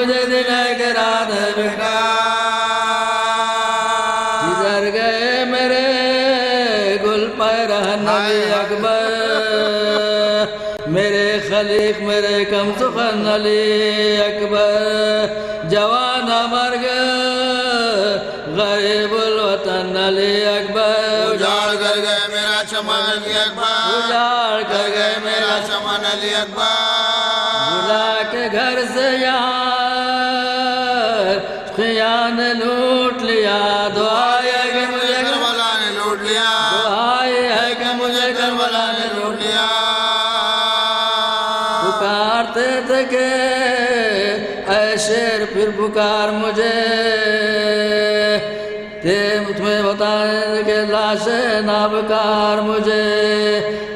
مجھے دل کے رات بیٹا جدھر گئے میرے گل پیرہ نبی اکبر میرے خلیق میرے کم سخن علی اکبر جوان مر گئے غریب الوطن علی اکبر اجاڑ کر گئے میرا چمن علی اکبر اجاڑ کر گئے میرا چمن علی اکبر بلا کے گھر سے یہاں خیان لوٹ لیا دعا ہے کہ مجھے کربلا نے لوٹ لیا دعا ہے کہ مجھے کربلا نے لوٹ لیا پکارتے تھے کہ اے شیر پھر پکار مجھے تمہیں بتائیں کہ لاش نابکار مجھے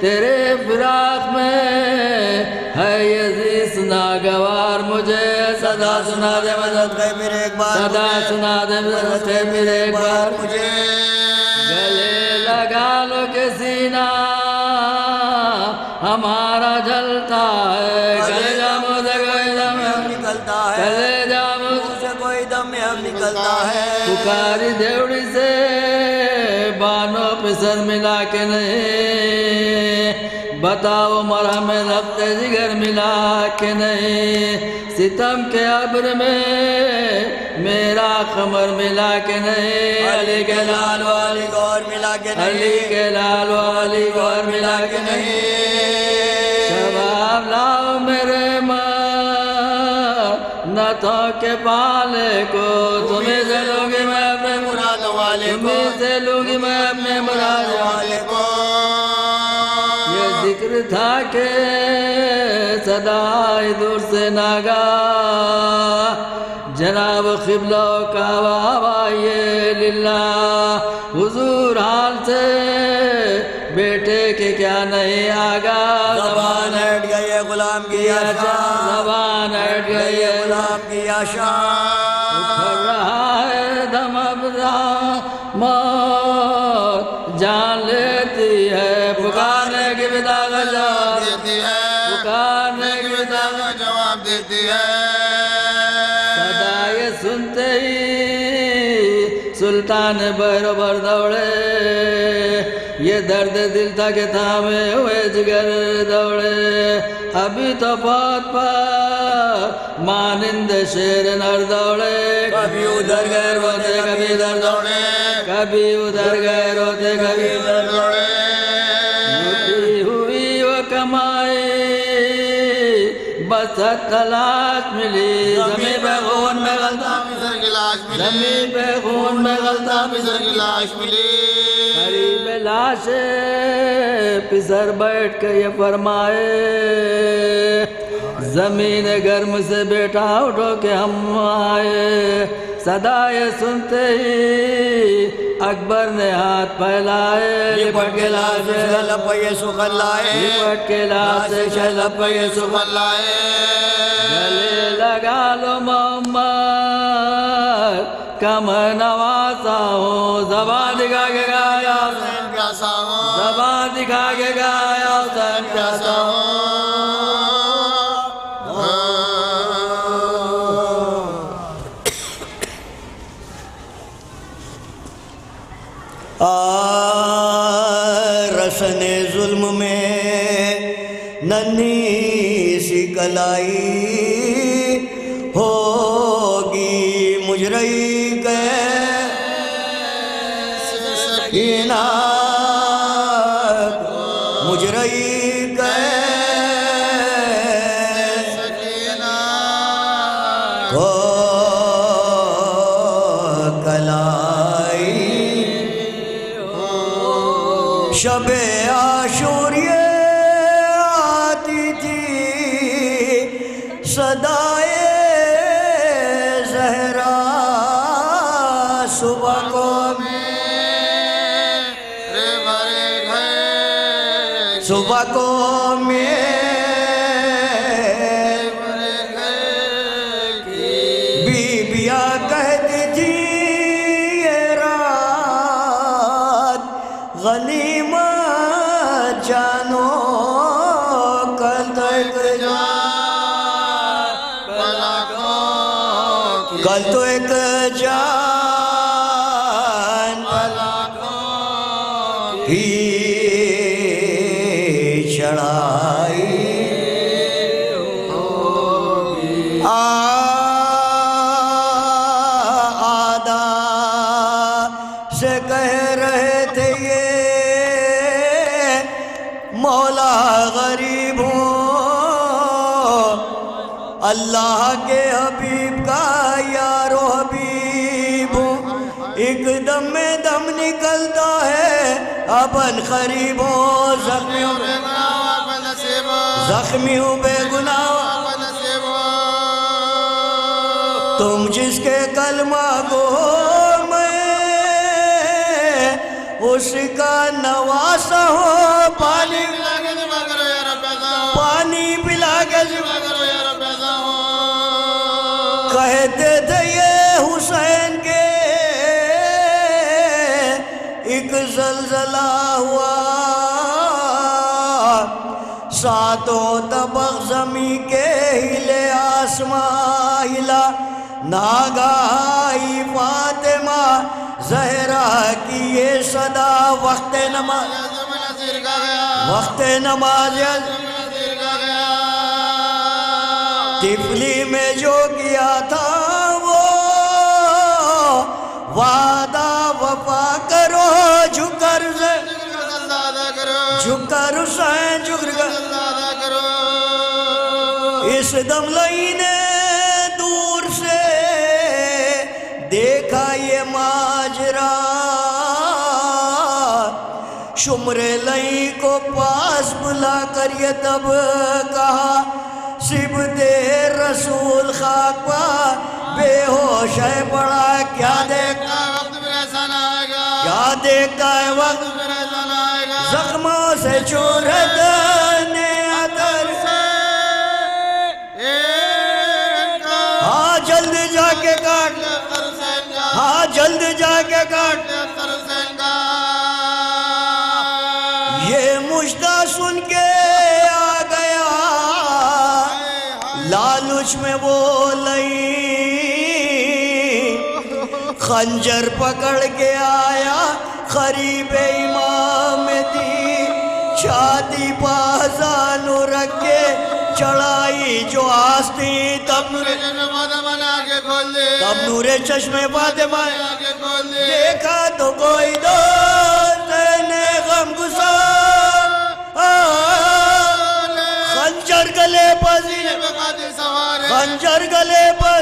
تیرے فراق میں ہے عزیز ناگوار مجھے صدا سنا دے مدد گئے میرے ایک بار صدا سنا دے مدد میرے ایک بار مجھے گلے لگا لو کہ سینہ ہمارا جلتا ہے گلے جامو سے کوئی دم نکلتا ہے گلے جامو سے کوئی دم اب نکلتا ہے پکاری دیوڑی سے بانو پہ سر ملا کے نہیں بتاؤ مرہم ربط جگر ملا کے نہیں ستم کے عبر میں میرا قمر ملا کے نہیں علی کے لال والی گور ملا کے علی کے لال والی گور ملا کے نہیں شباب لاؤ میرے ماں نتوں کے پالے کو تمہیں سے لوگی میں اپنے مراد والے کو تمہیں سے لوگی میں اپنے مراد والے کو یہ ذکر تھا کہ صدای دور سے ناگا جناب قبلہ کا وابائے للہ حضور حال سے بیٹے کے کیا نہیں آگا زبان ہٹ گئی غلام کی آشان زبان ہٹ گئی غلام کی آشان اٹھ رہا ہے دم ابدا موت جان لیتی ہے پکارنے کی بدا کا جواب دیتی ہے پکارنے کی بدا کا جواب دیتی ہے صدائے سنتے ہی سلطان بہروبر دوڑے یہ درد دل تھا کہ تھامے ہوئے جگر دوڑے ابھی تو بہت پر مانند شیر نر دوڑے کبھی ادھر گئے روتے کبھی ادھر دوڑے کبھی ادھر گئے روتے کبھی ادھر دوڑے لوٹی ہوئی وہ کمائی بس تلاش ملی زمین پہ خون میں غلطہ پسر کی لاش ملی زمین پہ خون میں غلطہ پسر کی لاش ملی قریب لاش پسر بیٹھ کے یہ فرمائے زمین گرم سے بیٹا اٹھو کہ ہم آئے صدائے سنتے ہی اکبر نے ہاتھ پھیلائے لپٹ کے لاش لب یہ سخن لائے لپٹ کے لاش شلپ یہ سخن لائے گلے لگا لو محمد کم نوازا ہوں زبان دکھا کے گایا حسین پیاسا ہوں زبان دکھا کے گایا حسین پیاسا رسن ظلم میں ننھی سی کلائی ہوگی مجرئی کے سکینہ مجرئی کے سکینہ ہو کلائی شب عاشوریہ آتی تھی صدائے زہرا صبح کو میرے بھرے گھر صبح کو میرے بھرے گھر بی بیا کہتی تھی یہ رات غنیمت جانو کل تک جا بلا کو کل تو ایک جان ہی چڑھائی آدھا سے کہہ رہے تھے یہ مولا غریب ہوں اللہ کے حبیب کا یارو حبیب ہوں ایک دم میں دم نکلتا ہے اپن قریب ہوں زخمی ہوں بے گناہ تم جس کے کلمہ گو میں اس کا نواسا ہو پانی پلا کے کہتے تھے یہ حسین کے ایک زلزلہ ہوا ساتوں طبق زمین کے ہلے آسمان ہلا ناگاہی فاطمہ زہرا کی یہ صدا وقت نماز طفلی میں جو کیا تھا وہ وعدہ وفا کرو جھکر حسین اس دم لئی نے دور سے دیکھا یہ ماجرا شمر لئی کو پاس بلا کر یہ تب کہا صبت رسول خاک پا بے ہوش ہے پڑا کیا دیکھتا ہے وقت زخموں سے چورت نے عطر ہاں جلد جا کے کاٹ یہ مجدہ سن کے آ گیا لالچ میں وہ لئی خنجر پکڑ کے آیا قریب امام دی چھاتی پازانو رکھ کے چڑھائی جو آستی تب نور چشم فاطمہ دیکھا تو کوئی دوست نے غم گسار خنجر گلے پر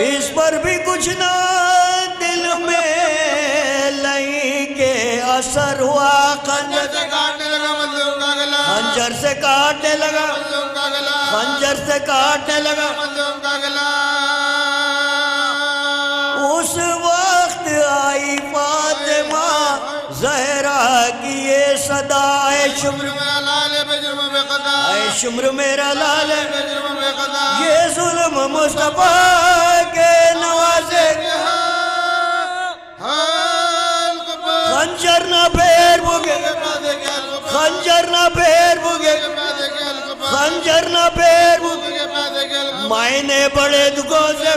اس پر بھی کچھ نہ دل میں لئی کے اثر ہوا خنجر سے کاٹنے لگا اس وقت آئی فاطمہ زہرا کی یہ صدا اے شمر میرا لال یہ ظلم مصطفیٰ کے نوازے خنجر نہ پھیر بھگے میں نے بڑے دکھوں سے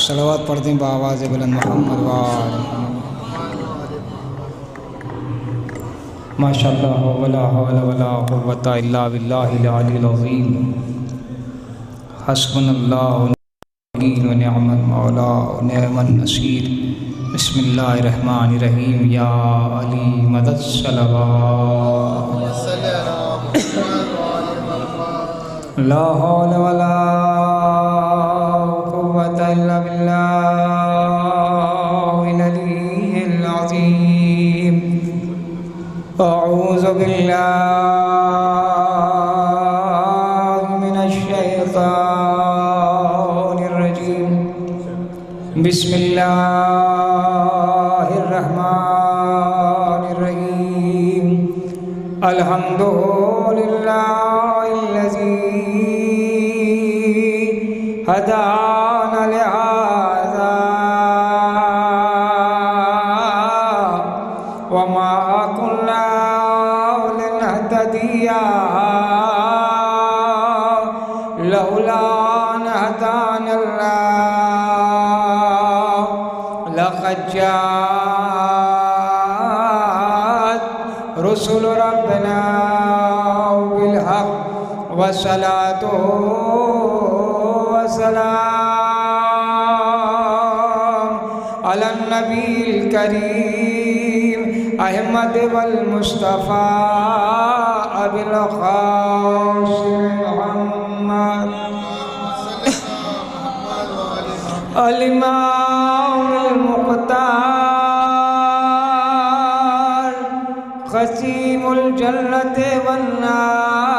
صلوات پڑھتے ہیں بآواز بلند محمد وآل ماشاءاللہ ولا حول ولا قوة الا باللہ العلی العظیم حسبنا اللہ و نعم المولا و نعم النصیر بسم اللہ الرحمن الرحیم یا علی مدد صلوات لا حول ولا قوة إلا بالله العلي العظيم. أعوذ بالله من الشيطان الرجيم. بسم الله الرحمن الرحيم. الحمد لله الذي هدانا لهذا وما كنا لنهتدي لولا أن هدانا الله. لقد جاءت رسل ربنا بالحق والصلاة والسلام على النبي الكريم أحمد والمصطفى أبي القاسم محمد الإمام المختار قسيم الجنة والنار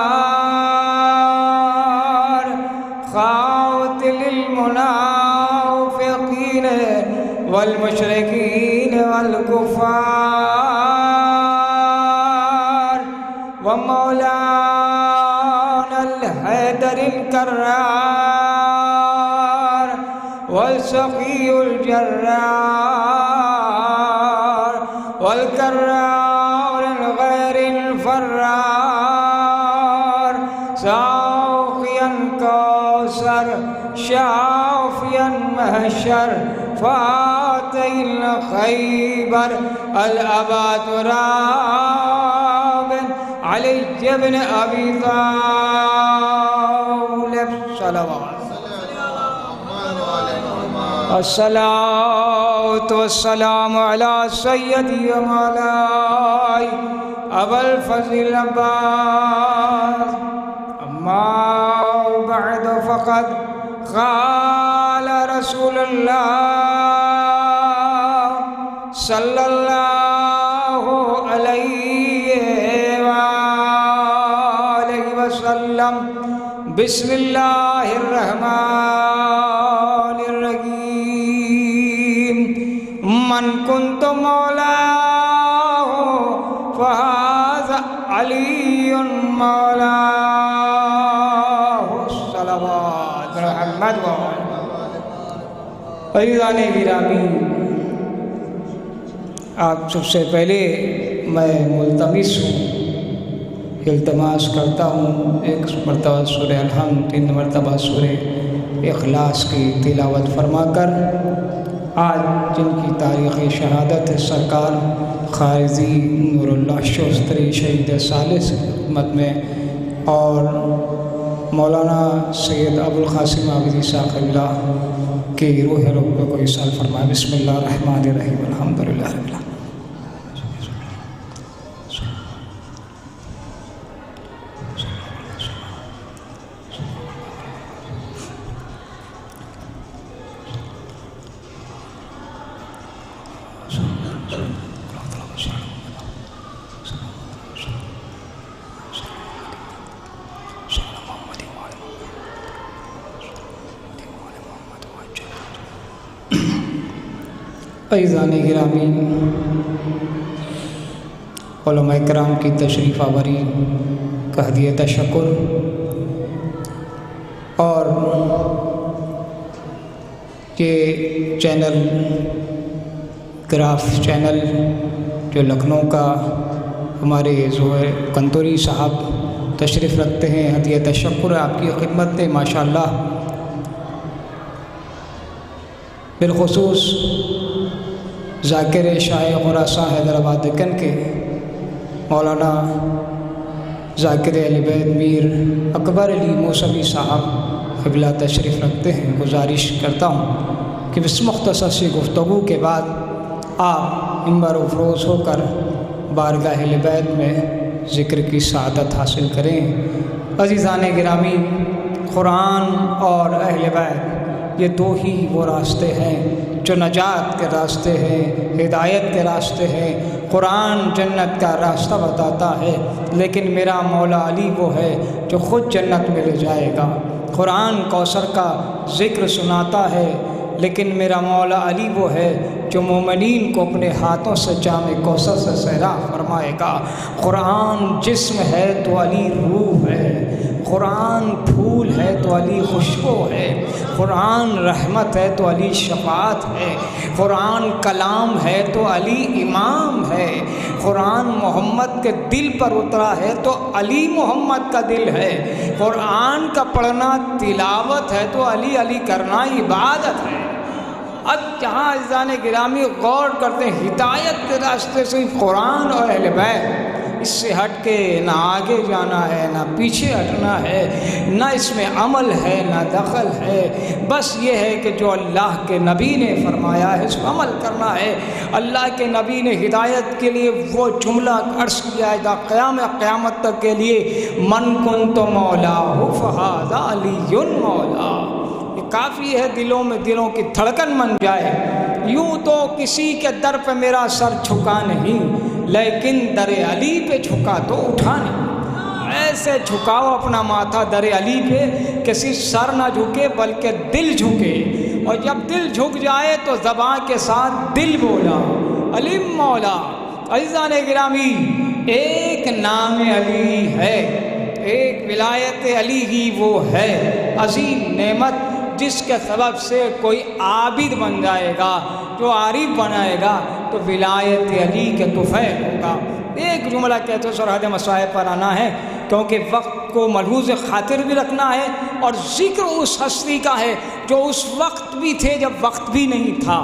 قاتل المنافقين والمشركين والكفار ومولانا الحيدر الكرار والسقي الجرار والكرار الغير الفرار ساقيا كوثر شافيا مهشر فاتي الخيبر الأبا تراب علي بن أبي طالب صلوات. الصلاة والسلام على سيدي ومولاي أبا الفضل العباس. أما بعد فقد قال رسول الله صلى الله عليه وآله وسلم. بسم الله الرحمن الرحيم. من كنت مولاه فهذا علي مولاه. صلوات محمد عزیزان گرامی، آپ سب سے پہلے میں ملتمس ہوں، التماس کرتا ہوں ایک مرتبہ سورہ الحمد، 3 مرتبہ سورہ اخلاص کی تلاوت فرما کر آج جن کی تاریخ شہادت ہے سرکار خارزی نور اللہ شوستری شہید ثالث خدمت میں، اور مولانا سید ابوالقاسم عابدی صاحب اللہ کی روح رب کو ایصال فرمائے. بسم اللہ الرحمن الرحیم. الحمدللہ رب العالمین. عزیزان گرامی، علماء کرام کی تشریف آوری کا ہدیہ تشکر، اور یہ چینل گراف چینل جو لکھنؤ کا ہمارے زہیر کنتوری صاحب تشریف رکھتے ہیں، ہدیہ تشکر آپ کی خدمت ہے. ماشاءاللہ بالخصوص ذاکر شاہ خراساں حیدرآباد دکن کے مولانا ذاکر اہل بیت میر اکبر علی موسوی صاحب قبلہ تشریف رکھتے ہیں. گزارش کرتا ہوں کہ اس مختصر سی گفتگو کے بعد آپ منبر و فروز ہو کر بارگاہ اہل بیت میں ذکر کی سعادت حاصل کریں. عزیزان گرامی، قرآن اور اہل بیت یہ دو ہی وہ راستے ہیں جو نجات کے راستے ہیں، ہدایت کے راستے ہیں۔ قرآن جنت کا راستہ بتاتا ہے، لیکن میرا مولا علی وہ ہے جو خود جنت میں لے جائے گا۔ قرآن کوثر کا ذکر سناتا ہے، لیکن میرا مولا علی وہ ہے جو مومنین کو اپنے ہاتھوں سے جام کوثر سے سیراب فرمائے گا۔ قرآن جسم ہے تو علی روح ہے، قرآن پھول ہے تو علی خوشبو ہے، قرآن رحمت ہے تو علی شفاعت ہے، قرآن کلام ہے تو علی امام ہے، قرآن محمد کے دل پر اترا ہے تو علی محمد کا دل ہے، قرآن کا پڑھنا تلاوت ہے تو علی علی کرنا عبادت ہے۔ اب جہاں عزیزان گرامی غور کرتے ہیں ہدایت کے راستے سے قرآن اور اہل بیت، اس سے ہٹ کے نہ آگے جانا ہے نہ پیچھے ہٹنا ہے، نہ اس میں عمل ہے نہ دخل ہے، بس یہ ہے کہ جو اللہ کے نبی نے فرمایا ہے اس پر عمل کرنا ہے۔ اللہ کے نبی نے ہدایت کے لیے وہ جملہ عرض کیا ہے قیامت تک کے لیے، من کنت مولاہ فہذا علی مولا۔ یہ کافی ہے دلوں کی دھڑکن بن جائے۔ یوں تو کسی کے در پہ میرا سر جھکا نہیں، لیکن در علی پہ جھکا تو اٹھا نہیں۔ ایسے جھکاؤ اپنا ماتھا در علی پہ، کسی سر نہ جھکے بلکہ دل جھکے، اور جب دل جھک جائے تو زبان کے ساتھ دل بولا علی مولا۔ عزیزان گرامی، ایک نام علی ہے، ایک ولایت علی ہی وہ ہے، عظیم نعمت جس کے سبب سے کوئی عابد بن جائے گا، جو عارف بنائے گا تو ولایت علی کے طفیل ہوگا۔ ایک جملہ کہتے سرحد مصائب پر آنا ہے، کیونکہ وقت کو ملحوظ خاطر بھی رکھنا ہے، اور ذکر اس ہستی کا ہے جو اس وقت بھی تھے جب وقت بھی نہیں تھا،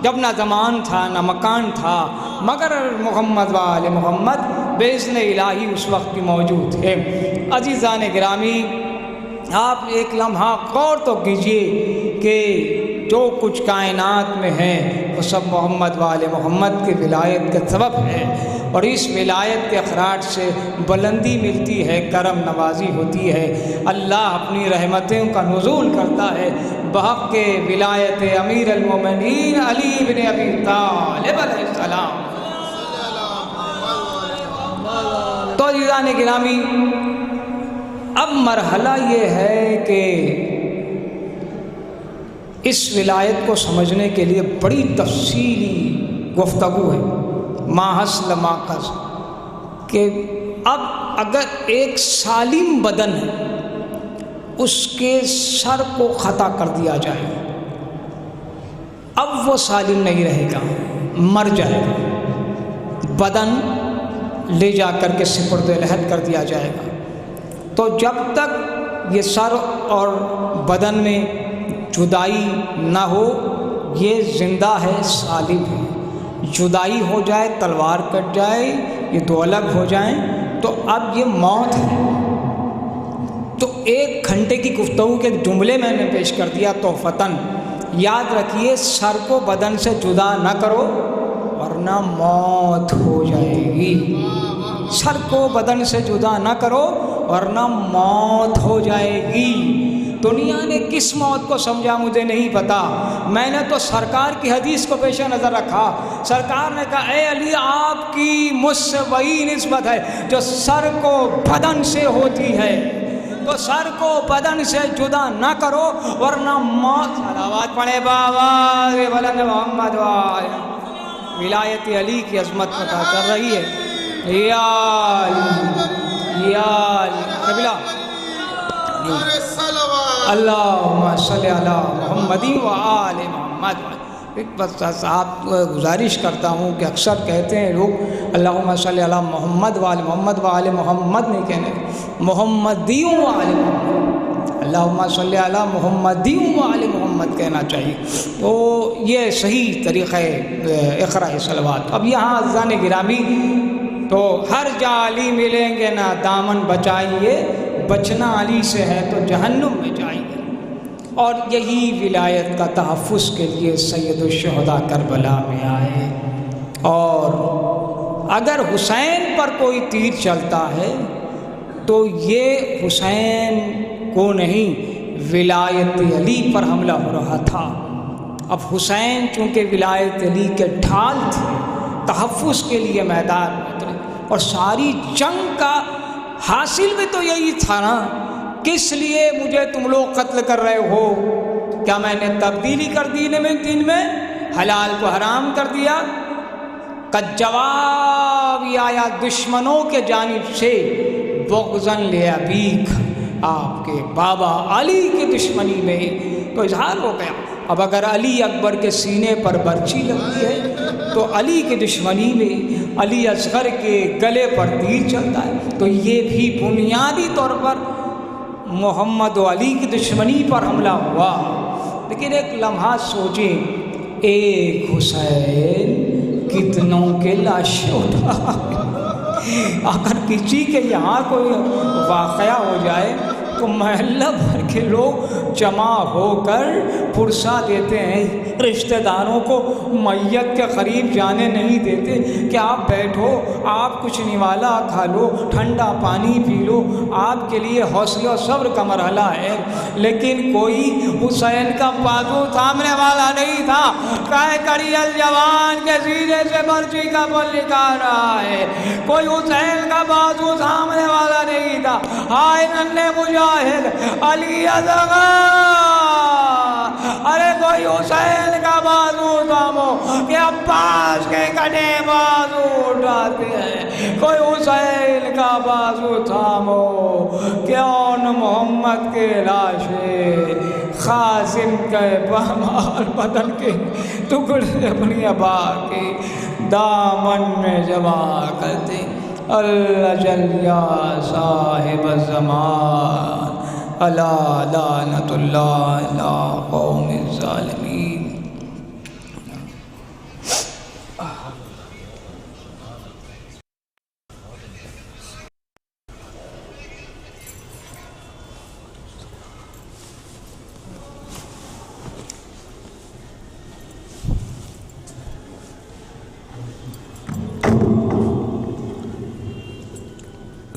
جب نہ زمان تھا نہ مکان تھا، مگر محمد و آل محمد باذن الہی اس وقت بھی موجود تھے۔ عزیزان گرامی، آپ ایک لمحہ غور تو کیجئے کہ جو کچھ کائنات میں ہے وہ سب محمد و آل محمد کی ولایت کے سبب ہے، اور اس ولایت کے اخراج سے بلندی ملتی ہے، کرم نوازی ہوتی ہے، اللہ اپنی رحمتوں کا نزول کرتا ہے بحق کے ولایت امیر المومنین علی بن ابی طالب علیہ السلام۔ تو عزیزان گرامی، اب مرحلہ یہ ہے کہ اس ولایت کو سمجھنے کے لیے بڑی تفصیلی گفتگو ہے، ماحص لماقص، کہ اب اگر ایک سالم بدن ہے اس کے سر کو خطا کر دیا جائے، اب وہ سالم نہیں رہے گا، مر جائے گا، بدن لے جا کر کے سپرد لحد کر دیا جائے گا۔ تو جب تک یہ سر اور بدن میں جدائی نہ ہو یہ زندہ ہے، سالم ہے۔ جدائی ہو جائے، تلوار کٹ جائے، یہ دو الگ ہو جائیں تو اب یہ موت ہے۔ تو 1 گھنٹے کی گفتگو کے جملے میں نے پیش کر دیا تحفتاً، یاد رکھیے سر کو بدن سے جدا نہ کرو ورنہ موت ہو جائے گی، سر کو بدن سے جدا نہ کرو ورنہ موت ہو جائے گی۔ دنیا نے کس موت کو سمجھا مجھے نہیں پتا، میں نے تو سرکار کی حدیث کو پیش نظر رکھا۔ سرکار نے کہا اے علی، آپ کی مجھ سے وہی نسبت ہے جو سر کو بدن سے ہوتی ہے، تو سر کو بدن سے جدا نہ کرو ورنہ موت۔ صلوات پڑھے بابا بلند محمد ولایت علی کی عظمت پتہ کر رہی ہے۔ یا قبلہ اللہم صلی علی محمد و آل محمد۔ بس آپ گزارش کرتا ہوں کہ اکثر کہتے ہیں لوگ اللہم صلی علی محمد و آل محمد، و آل محمد نہیں کہنے، محمدی و آل محمد، اللہم صلی علی محمدی و آل محمد کہنا چاہیے۔ تو یہ صحیح طریقہ ہے اقراء صلوات۔ اب یہاں عزیزان گرامی، تو ہر جا علی ملیں گے نہ دامن بچائیے، بچنا علی سے ہے تو جہنم میں جائیں گے۔ اور یہی ولایت کا تحفظ کے لیے سید الشہداء کربلا میں آئے، اور اگر حسین پر کوئی تیر چلتا ہے تو یہ حسین کو نہیں، ولایت علی پر حملہ ہو رہا تھا۔ اب حسین چونکہ ولایت علی کے ڈھال تھے، تحفظ کے لیے میدان میں اترے، اور ساری جنگ کا حاصل بھی تو یہی تھا نا، کس لیے مجھے تم لوگ قتل کر رہے ہو؟ کیا میں نے تبدیلی کر دی دین میں، حلال کو حرام کر دیا؟ کا جواب یہ آیا دشمنوں کے جانب سے، بغضاً لأبیک، آپ کے بابا علی کی دشمنی میں تو اظہار ہو گیا۔ اب اگر علی اکبر کے سینے پر برچی لگتی ہے تو علی کی دشمنی میں علی اصغر کے گلے پر تیر چلتا ہے، تو یہ بھی بنیادی طور پر محمد و علی کی دشمنی پر حملہ ہوا۔ لیکن ایک لمحہ سوچیں، ایک حسین کتنوں کے لاشیں اٹھا۔ اگر کسی کے یہاں کوئی واقعہ ہو جائے تو محلہ بھر کے لوگ جمع ہو کر پرسہ دیتے ہیں، رشتہ داروں کو میت کے قریب جانے نہیں دیتے کہ آپ بیٹھو، آپ کچھ نوالا کھا لو، ٹھنڈا پانی پی لو، آپ کے لیے حوصلہ و صبر کا مرحلہ ہے۔ لیکن کوئی حسین کا بازو تھامنے والا نہیں تھا۔ کہے کڑی الجوان کے سینے سے برچی کا بل نکال رہا ہے، کوئی حسین کا بازو تھامنے والا نہیں تھا۔ ہائے ننھے مجاہد علی اصغر، ارے کوئی حسین کا بازو تھامو کہ عباس کے کٹے بازو اٹھاتے ہیں، کوئی حسین کا بازو تھامو کہ ان محمد کے لاشیں قاسم کے بہمار بدن کے ٹکڑے اپنی ابا کے دامن میں جمع کرتے۔ اللہ جل یا صاحب الزمان، الا لعنت اللہ علی قوم الظالمین۔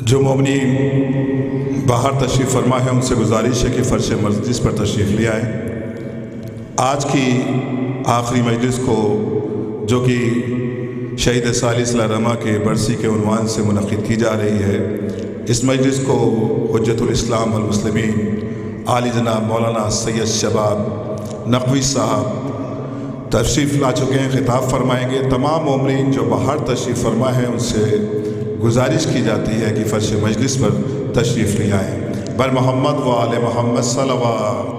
جو مومنین باہر تشریف فرما ہے ان سے گزارش ہے کہ فرش مجلس پر تشریف لے آئیں۔ آج کی آخری مجلس کو جو کہ شہید ثالث العلماء کے برسی کے عنوان سے منعقد کی جا رہی ہے، اس مجلس کو حجت الاسلام والمسلمین عالی جناب مولانا سید شباب نقوی صاحب تشریف لا چکے ہیں، خطاب فرمائیں گے۔ تمام مومنین جو باہر تشریف فرما ہیں ان سے گزارش کی جاتی ہے کہ فرش مجلس پر تشریف لے آئیں۔ بر محمد و آل محمد صلوات۔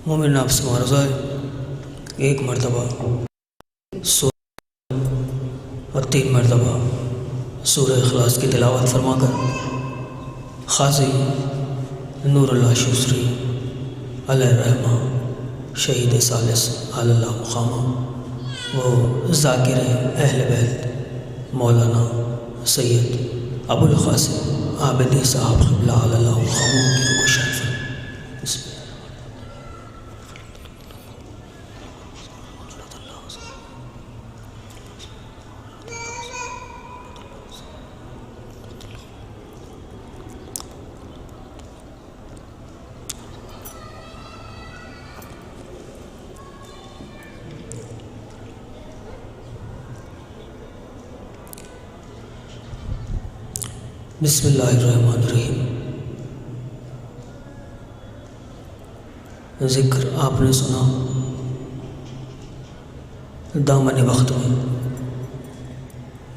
مومن آپ سے معرض ہے، ایک مرتبہ اور 3 مرتبہ سورہ اخلاص کی تلاوت فرما کر قاضی نور اللہ شوسری علیہ الرحمہ شہید ثالث علی اللہ مقامہ وہ ذاکر اہل بیت مولانا سید ابو القاسم عابدی صاحب قبلہ علی اللہ مقامہ کی روح کو شاد فرمائے۔ بسم اللہ۔ بسم اللہ الرحمن الرحیم۔ ذکر آپ نے سنا، دامن وقت میں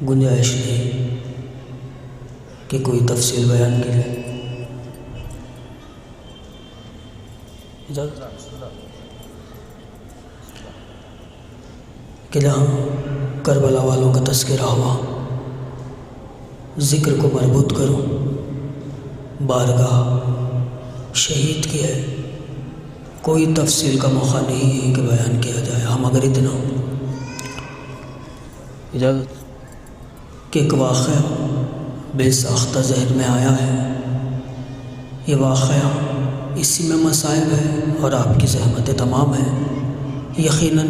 گنجائش نہیں کہ کوئی تفصیل بیان کی جائے۔ کہ جہاں کربلا والوں کا تذکرہ ہوا، ذکر کو مربوط کروں، بارگاہ شہید کی ہے، کوئی تفصیل کا موقع نہیں ہے کہ بیان کیا جائے۔ ہم اگر اتنا اجازت کہ ایک واقعہ بے ساختہ ذہن میں آیا ہے، یہ واقعہ اسی میں مصائب ہے اور آپ کی زحمتیں تمام ہیں۔ یقیناً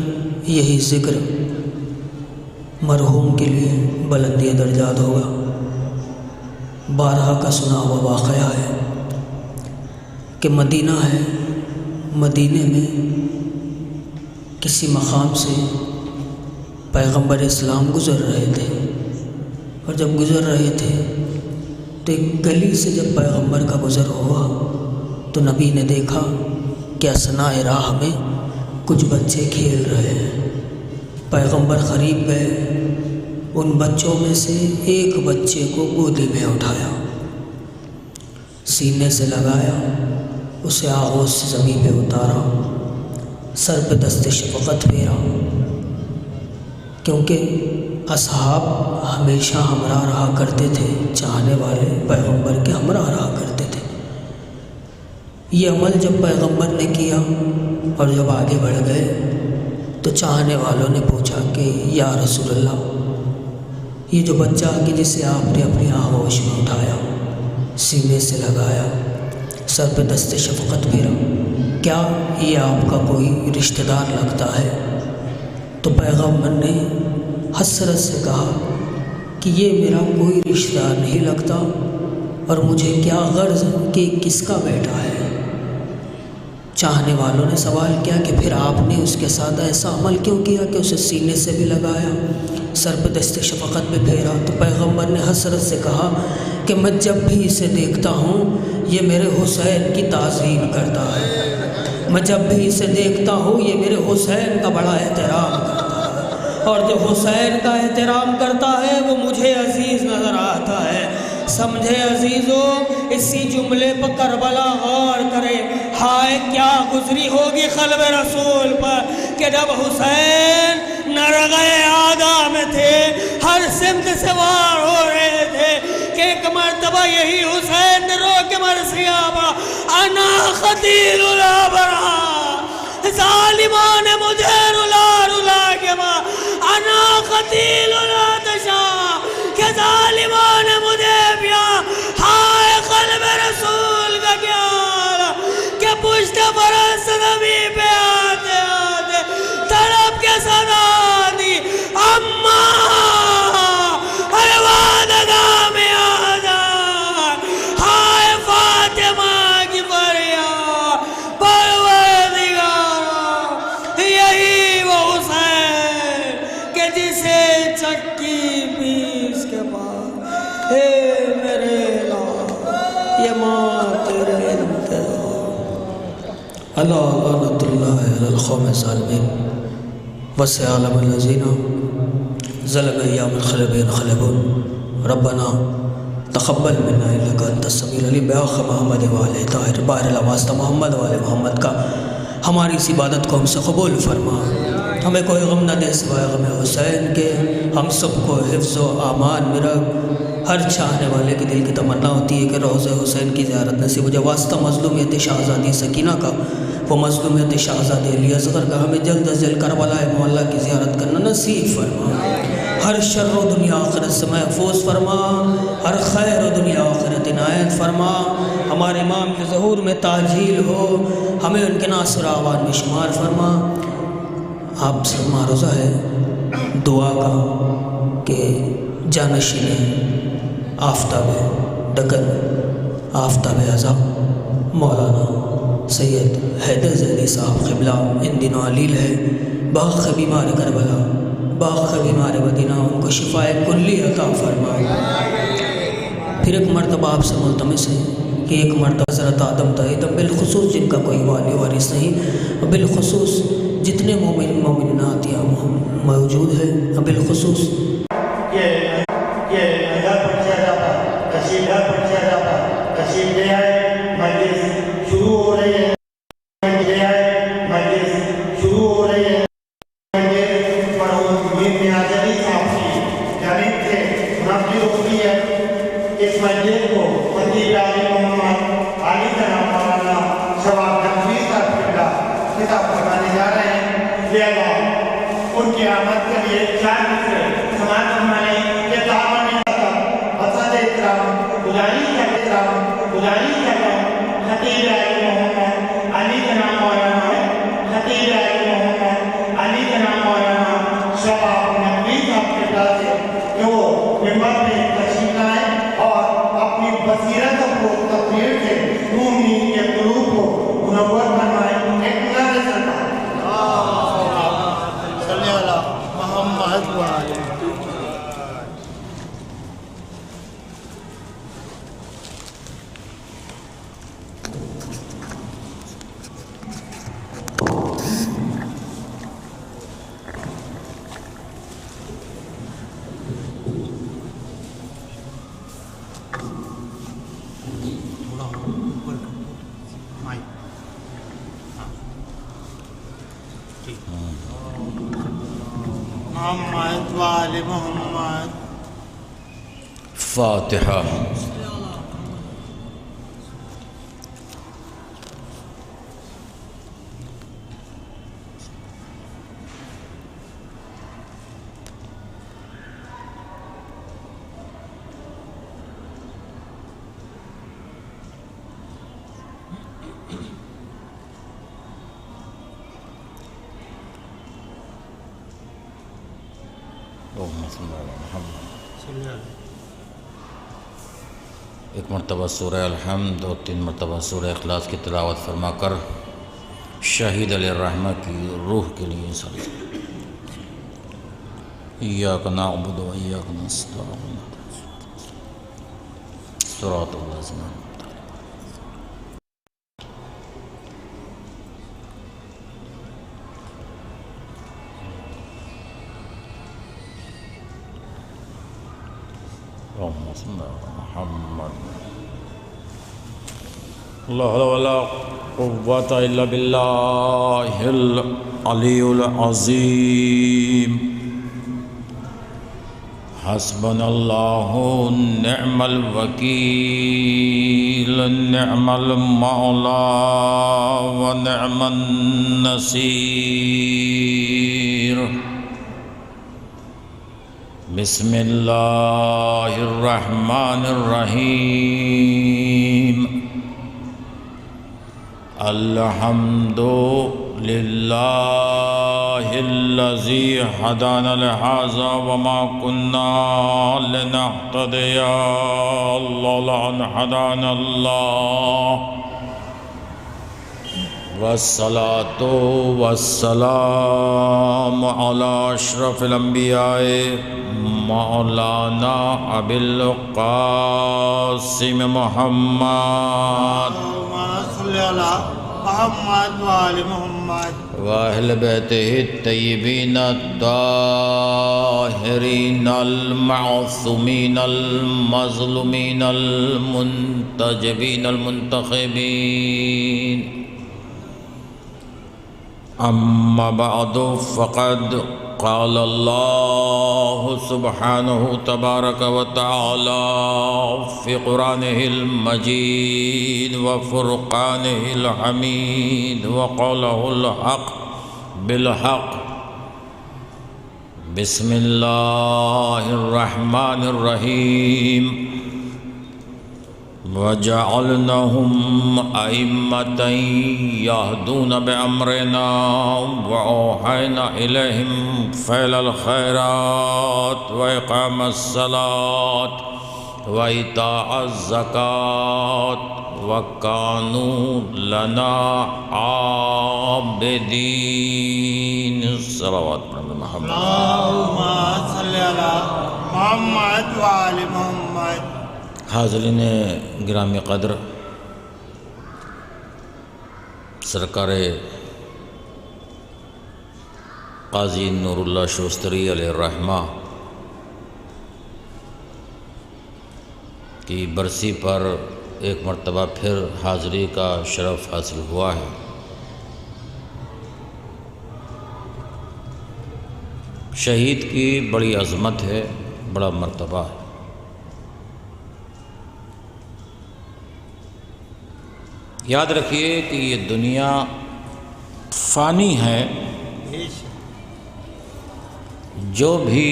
یہی ذکر مرحوم کے لیے بلندی درجات ہوگا۔ بارہا کا سنا ہوا واقعہ ہے کہ مدینہ ہے، مدینے میں کسی مقام سے پیغمبر اسلام گزر رہے تھے، اور جب گزر رہے تھے تو ایک گلی سے جب پیغمبر کا گزر ہوا تو نبی نے دیکھا کہ اثناء راہ میں کچھ بچے کھیل رہے ہیں۔ پیغمبر قریب گئے، ان بچوں میں سے ایک بچے کو گودی میں اٹھایا، سینے سے لگایا، اسے آغوش سے زمین پہ اتارا، سر پہ دست شفقت پھیرا، کیونکہ اصحاب ہمیشہ ہمراہ رہا کرتے تھے، چاہنے والے پیغمبر کے ہمراہ رہا کرتے تھے۔ یہ عمل جب پیغمبر نے کیا اور جب آگے بڑھ گئے تو چاہنے والوں نے پوچھا کہ یا رسول اللہ، یہ جو بچہ کہ جسے آپ نے اپنی آغوش میں اٹھایا، سینے سے لگایا، سر پہ دست شفقت پھیرا، کیا یہ آپ کا کوئی رشتہ دار لگتا ہے؟ تو پیغمبر نے حسرت سے کہا کہ یہ میرا کوئی رشتہ دار نہیں لگتا، اور مجھے کیا غرض کہ کس کا بیٹا ہے۔ چاہنے والوں نے سوال کیا کہ پھر آپ نے اس کے ساتھ ایسا عمل کیوں کیا کہ اسے سینے سے بھی لگایا، سر پہ دست شفقت بھی پھیرا؟ تو پیغمبر نے حسرت سے کہا کہ میں جب بھی اسے دیکھتا ہوں یہ میرے حسین کی تعظیم کرتا ہے، میں جب بھی اسے دیکھتا ہوں یہ میرے حسین کا بڑا احترام کرتا ہے، اور جو حسین کا احترام کرتا ہے وہ مجھے عزیز نظر آتا ہے۔ سمجھے عزیزو، اسی جملے پر کربلا غور کرے، ہائے کیا گزری ہوگی قلب رسول پر کہ جب حسین نرغے آدھا میں تھے، ہر سمت سے وار ہو رہے تھے کہ ایک مرتبہ یہی حسین نے رو کے مرثیہ پڑا، انا قتیل الابرا، ظالمان مجھے رلا رلا کے ماں، انا قتیل الاتشا، کہ ظالمان مجھے پیا۔ ہائے قلب رسول کا کیا حالا کہ پشت پرست نبی پہ آتے آتے تڑپ کے صدا دی، اماں ہر وادگاہ میں آزاد، ہائے فاطمہ کی فریاد، پروردگارا یہی وہ حسین کہ جسے چکی پیس کے بعد اے میرے لال یہ ماں تیرے انتظار۔ اللہ لعنت اللہ علی القوم الظالمین وسعالم الذین ظلموا ایام الخلبین خلبون ربنا تقبل منا انک انت السمیع العلیم بحق محمد وآلہ طاہر باہر واسطہ محمد وآلہ محمد کا ہماری اس عبادت کو ہم سے قبول فرما، ہمیں کوئی غم نہ دے سوائے غم حسین کے، ہم سب کو حفظ و امان میں رکھ۔ ہر چاہنے والے کے دل کی تمنا ہوتی ہے کہ روضہ حسین کی زیارت نصیب ہو جائے۔ واسطہ مظلومیت شہزادی سکینہ کا، وہ مظلومیت شہزادی علی اصغر کا، ہمیں جلد از جلد کربلا معلیٰ کی زیارت کرنا نصیب فرما۔ ہر شر و دنیا آخرت سے محفوظ فرما، ہر خیر و دنیا آخرت عنایت فرما۔ ہمارے امام کے ظہور میں تاجیل ہو، ہمیں ان کے ناصر آوان میں شمار فرما۔ آپ سے معروضہ ہے دعا کا کہ جانشین آفتاب دکن آفتاب اعظم مولانا سید حیدر زیدی صاحب قبلہ ان دنوں علیل ہے، باغ بیمار کربلا، باغ بیمار مدینہ، ان کو شفائے کلی عطا فرمائے۔ پھر ایک مرتبہ آپ سے ملتمس ہے کہ ایک مرتبہ حضرت آدم تاہیدم بالخصوص جن کا کوئی والی وارث نہیں، بالخصوص جتنے مومنات یہاں موجود ہیں، بالخصوص شروع ہو رہی ہے، شروع ہو رہی ہے۔ اس مسجد کو خطیب علی محمد علی جناب مولانا شواب تنویر صاحب قبلہ خطاب فرمانے جا رہے ہیں، لہذا ان کی آمد کے لیے چار مصرے سماعت فرمائیں کہ دعوت میں اسد احترام گزاری کا محمد وآل محمد. فاتحہ. ایک مرتبہ سورہ الحمد اور 3 مرتبہ سورہ اخلاص کی تلاوت فرما کر شہید علیہ الرحمہ کی روح کے لیے ایاک نعبد و ایاک نستعین صراط الذین انعمت اللهم صل على محمد. لا حول ولا قوة إلا بالله العلي العظيم. حسبنا الله نعم الوكيل نعم المولى ونعم النصير. بسم اللہ الرحمن الرحیم. الحمد للہ الذی ہدانا لہذا وما كنا لنہتدی لولا ان ہدانا اللہ. والصلاة والسلام على اشرف الانبیاء مولانا ابی القاسم محمد اللهم صل على محمد وآل محمد. واہل بیتہ الطیبین الطاہرین المعصومین المظلومین المنتجبین المنتخبین. اما بعد فقد قال اللہ سبحانہ تبارک وتعالی فی قرآنہ المجید وفرقانہ الحمید وقولہ الحق بالحق. بسم اللہ الرحمن الرحیم. وَجَعَلْنَهُمْ أَئِمَّةً يَهْدُونَ بِأَمْرِنَا وَأَوْحَيْنَا إِلَيْهِمْ فِعْلَ الْخَيْرَاتِ وَإِقَامَ الصَّلَاةِ وَإِيتَاءَ الزَّكَاةِ وَكَانُوا لَنَا عَابِدِينَ. صلوات محمد. اللهم صل على محمد وآل محمد. حاضرین گرامی قدر، سرکار قاضی نور اللہ شوستری علیہ الرحمہ کی برسی پر ایک مرتبہ پھر حاضری کا شرف حاصل ہوا ہے. شہید کی بڑی عظمت ہے، بڑا مرتبہ ہے. یاد رکھیے کہ یہ دنیا فانی ہے. جو بھی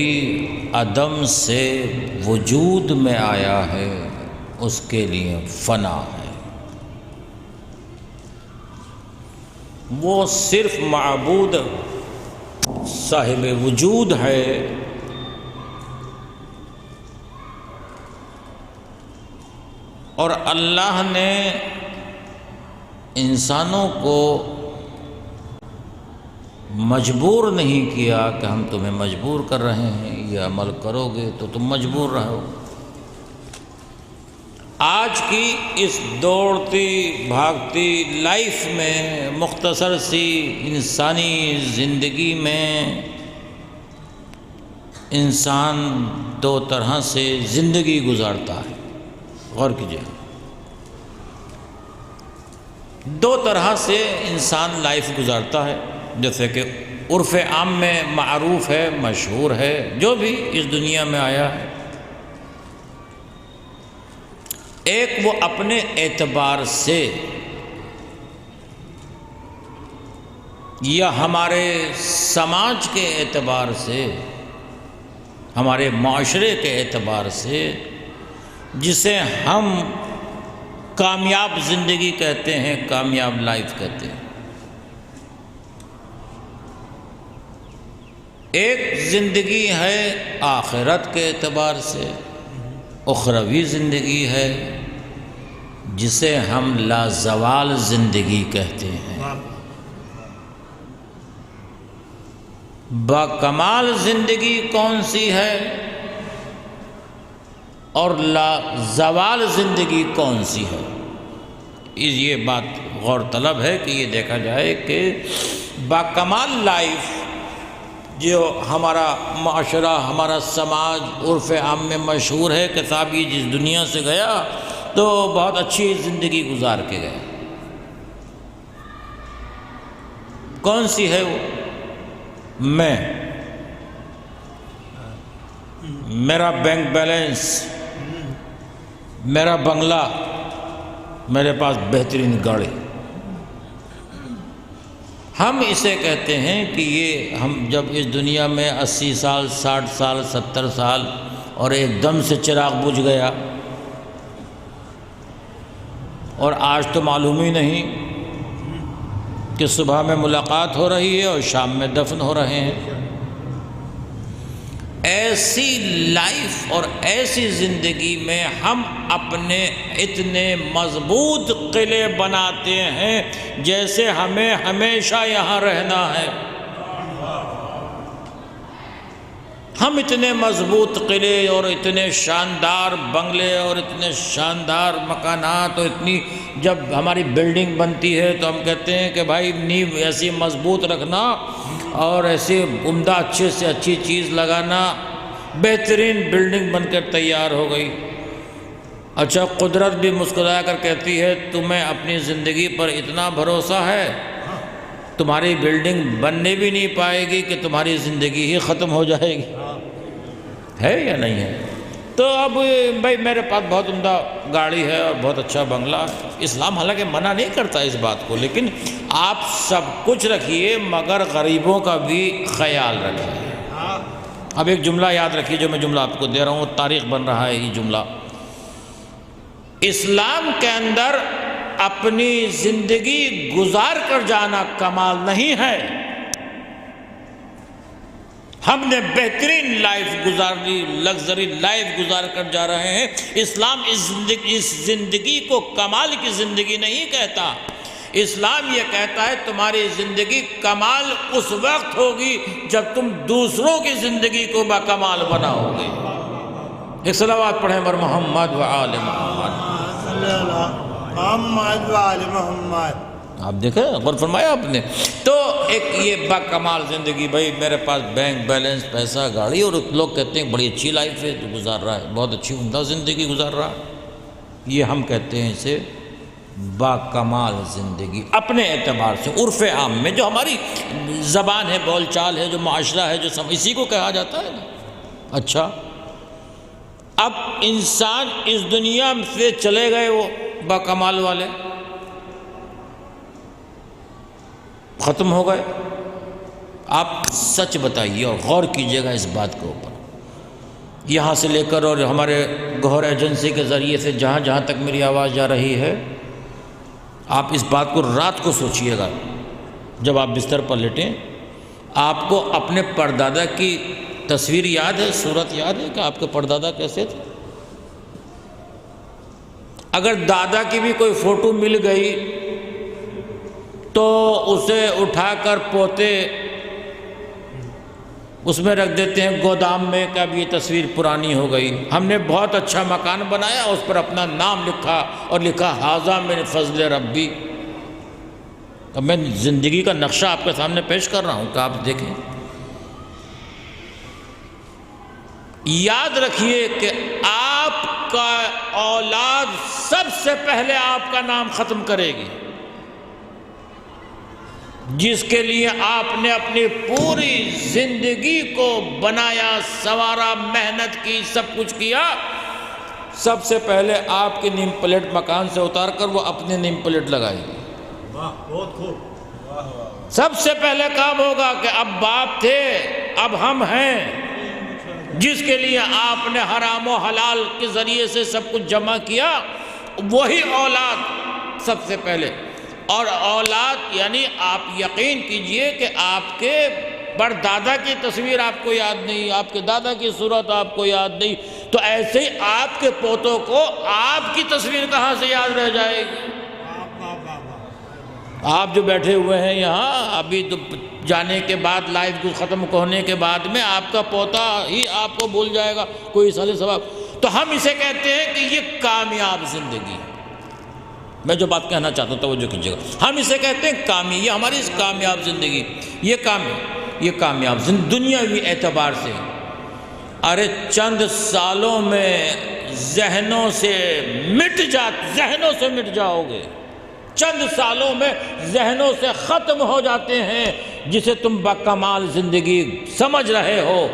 عدم سے وجود میں آیا ہے اس کے لیے فنا ہے. وہ صرف معبود صاحب وجود ہے. اور اللہ نے انسانوں کو مجبور نہیں کیا کہ ہم تمہیں مجبور کر رہے ہیں، یہ عمل کرو گے تو تم مجبور رہو. آج کی اس دوڑتی بھاگتی لائف میں، مختصر سی انسانی زندگی میں، انسان 2 طرح سے زندگی گزارتا ہے. غور کیجیے، 2 طرح سے انسان لائف گزارتا ہے. جیسے کہ عرف عام میں معروف ہے، مشہور ہے، جو بھی اس دنیا میں آیا ہے، ایک وہ اپنے اعتبار سے یا ہمارے سماج کے اعتبار سے، ہمارے معاشرے کے اعتبار سے، جسے ہم کامیاب زندگی کہتے ہیں، کامیاب لائف کہتے ہیں۔ ایک زندگی ہے آخرت کے اعتبار سے، اخروی زندگی ہے جسے ہم لازوال زندگی کہتے ہیں۔ باکمال زندگی کون سی ہے اور لازوال زندگی کون سی ہے؟ یہ بات غور طلب ہے کہ یہ دیکھا جائے کہ باکمال لائف جو ہمارا معاشرہ، ہمارا سماج عرف عام میں مشہور ہے کہ صاحب یہ جس دنیا سے گیا تو بہت اچھی زندگی گزار کے گیا، کون سی ہے وہ؟ میں، میرا بینک بیلنس، میرا بنگلہ، میرے پاس بہترین گاڑی، ہم اسے کہتے ہیں کہ یہ ہم جب اس دنیا میں 80 سال 60 سال 70 سال اور ایک دم سے چراغ بجھ گیا اور آج تو معلوم ہی نہیں کہ صبح میں ملاقات ہو رہی ہے اور شام میں دفن ہو رہے ہیں۔ ایسی لائف اور ایسی زندگی میں ہم اپنے اتنے مضبوط قلعے بناتے ہیں جیسے ہمیں ہمیشہ یہاں رہنا ہے۔ ہم اتنے مضبوط قلعے اور اتنے شاندار بنگلے اور اتنے شاندار مکانات اور اتنی، جب ہماری بلڈنگ بنتی ہے تو ہم کہتے ہیں کہ بھائی نیو ایسی مضبوط رکھنا اور ایسی عمدہ اچھے سے اچھی چیز لگانا، بہترین بلڈنگ بن کر تیار ہو گئی۔ اچھا، قدرت بھی مسکرا کر کہتی ہے تمہیں اپنی زندگی پر اتنا بھروسہ ہے، تمہاری بلڈنگ بننے بھی نہیں پائے گی کہ تمہاری زندگی ہی ختم ہو جائے گی، ہے یا نہیں ہے؟ تو اب بھائی میرے پاس بہت عمدہ گاڑی ہے اور بہت اچھا بنگلہ ہے، اسلام حالانکہ منع نہیں کرتا اس بات کو، لیکن آپ سب کچھ رکھیے مگر غریبوں کا بھی خیال رکھیے۔ اب ایک جملہ یاد رکھیے جو میں جملہ آپ کو دے رہا ہوں، تاریخ بن رہا ہے یہ جملہ۔ اسلام کے اندر اپنی زندگی گزار کر جانا کمال نہیں ہے، ہم نے بہترین لائف گزاری، لگژری لائف گزار کر جا رہے ہیں۔ اسلام اس زندگی کو کمال کی زندگی نہیں کہتا، اسلام یہ کہتا ہے تمہاری زندگی کمال اس وقت ہوگی جب تم دوسروں کی زندگی کو باکمال بناؤ گے۔ ایک صلوات پڑھیں بر محمد و آل محمد۔ محمد و آل محمد۔ آپ دیکھیں، غور فرمایا آپ نے۔ تو ایک یہ باکمال زندگی، بھائی میرے پاس بینک بیلنس، پیسہ، گاڑی، اور لوگ کہتے ہیں بڑی اچھی لائف ہے تو گزار رہا ہے، بہت اچھی عمدہ زندگی گزار رہا ہے، یہ ہم کہتے ہیں اسے باکمال زندگی اپنے اعتبار سے، عرف عام میں جو ہماری زبان ہے، بول چال ہے، جو معاشرہ ہے، جو اسی کو کہا جاتا ہے نا۔ اچھا، اب انسان اس دنیا سے چلے گئے، وہ باکمال والے ختم ہو گئے۔ آپ سچ بتائیے اور غور کیجئے گا اس بات کے اوپر، یہاں سے لے کر اور ہمارے گوہر ایجنسی کے ذریعے سے جہاں جہاں تک میری آواز جا رہی ہے، آپ اس بات کو رات کو سوچئے گا جب آپ بستر پر لیٹیں، آپ کو اپنے پردادا کی تصویر یاد ہے، صورت یاد ہے کہ آپ کے پردادا کیسے تھے؟ اگر دادا کی بھی کوئی فوٹو مل گئی تو اسے اٹھا کر پوتے اس میں رکھ دیتے ہیں گودام میں کہ اب یہ تصویر پرانی ہو گئی۔ ہم نے بہت اچھا مکان بنایا، اس پر اپنا نام لکھا اور لکھا ھذا من فضل ربی۔ اب میں زندگی کا نقشہ آپ کے سامنے پیش کر رہا ہوں کہ آپ دیکھیں۔ یاد رکھیے کہ آپ کا اولاد سب سے پہلے آپ کا نام ختم کرے گی۔ جس کے لیے آپ نے اپنی پوری زندگی کو بنایا، سنوارا، محنت کی، سب کچھ کیا، سب سے پہلے آپ کی نیم پلیٹ مکان سے اتار کر وہ اپنے نیم پلیٹ لگائی۔ سب سے پہلے کام ہوگا کہ اب باپ تھے، اب ہم ہیں، جس کے لیے آپ نے حرام و حلال کے ذریعے سے سب کچھ جمع کیا، وہی اولاد سب سے پہلے۔ اور اولاد یعنی آپ یقین کیجئے کہ آپ کے پردادا کی تصویر آپ کو یاد نہیں، آپ کے دادا کی صورت آپ کو یاد نہیں، تو ایسے ہی آپ کے پوتوں کو آپ کی تصویر کہاں سے یاد رہ جائے گی؟ آپ جو بیٹھے ہوئے ہیں یہاں، ابھی تو جانے کے بعد، لائف ختم ہونے کے بعد میں آپ کا پوتا ہی آپ کو بھول جائے گا کوئی سال ثواب۔ تو ہم اسے کہتے ہیں کہ یہ کامیاب زندگی۔ میں جو بات کہنا چاہتا ہوں توجہ کیجیے گا، ہم اسے کہتے ہیں یہ ہماری کامیاب زندگی، یہ کامیاب دنیاوی اعتبار سے۔ ارے چند سالوں میں ذہنوں سے مٹ جاؤ گے، چند سالوں میں ذہنوں سے ختم ہو جاتے ہیں، جسے تم بکمال زندگی سمجھ رہے ہو۔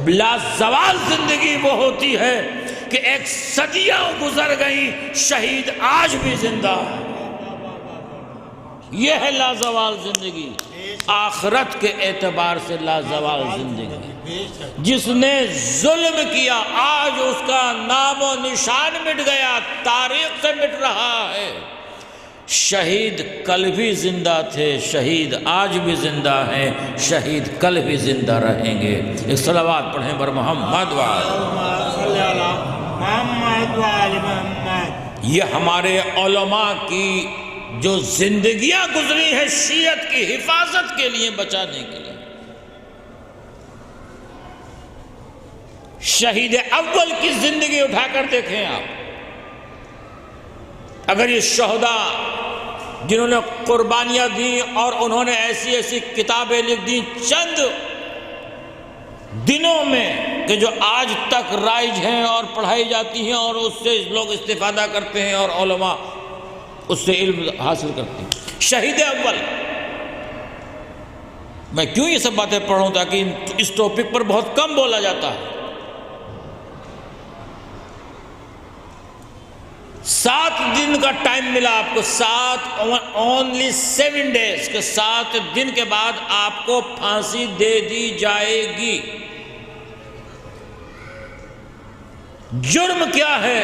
لازوال زندگی وہ ہوتی ہے کہ ایک صدیاں گزر گئی، شہید آج بھی زندہ ہے۔ یہ ہے لازوال زندگی، آخرت کے اعتبار سے لازوال زندگی۔ جس نے ظلم کیا آج اس کا نام و نشان مٹ گیا، تاریخ سے مٹ رہا ہے۔ شہید کل بھی زندہ تھے، شہید آج بھی زندہ ہیں، شہید کل بھی زندہ رہیں گے۔ ایک صلوات پڑھیں بر محمد یہ ہمارے علماء کی جو زندگیاں گزری ہیں شیعت کی حفاظت کے لیے، بچانے کے لیے۔ شہید اول کی زندگی اٹھا کر دیکھیں آپ، اگر یہ شہداء جنہوں نے قربانیاں دیں اور انہوں نے ایسی ایسی کتابیں لکھ دیں چند دنوں میں کہ جو آج تک رائج ہیں اور پڑھائی جاتی ہیں اور اس سے لوگ استفادہ کرتے ہیں اور علماء اس سے علم حاصل کرتے ہیں۔ شہید اول، میں کیوں یہ سب باتیں پڑھوں تاکہ اس ٹاپک پر بہت کم بولا جاتا ہے۔ 7 دن کا ٹائم ملا آپ کو، only 7 days کے 7 دن کے بعد آپ کو پھانسی دے دی جائے گی۔ جرم کیا ہے؟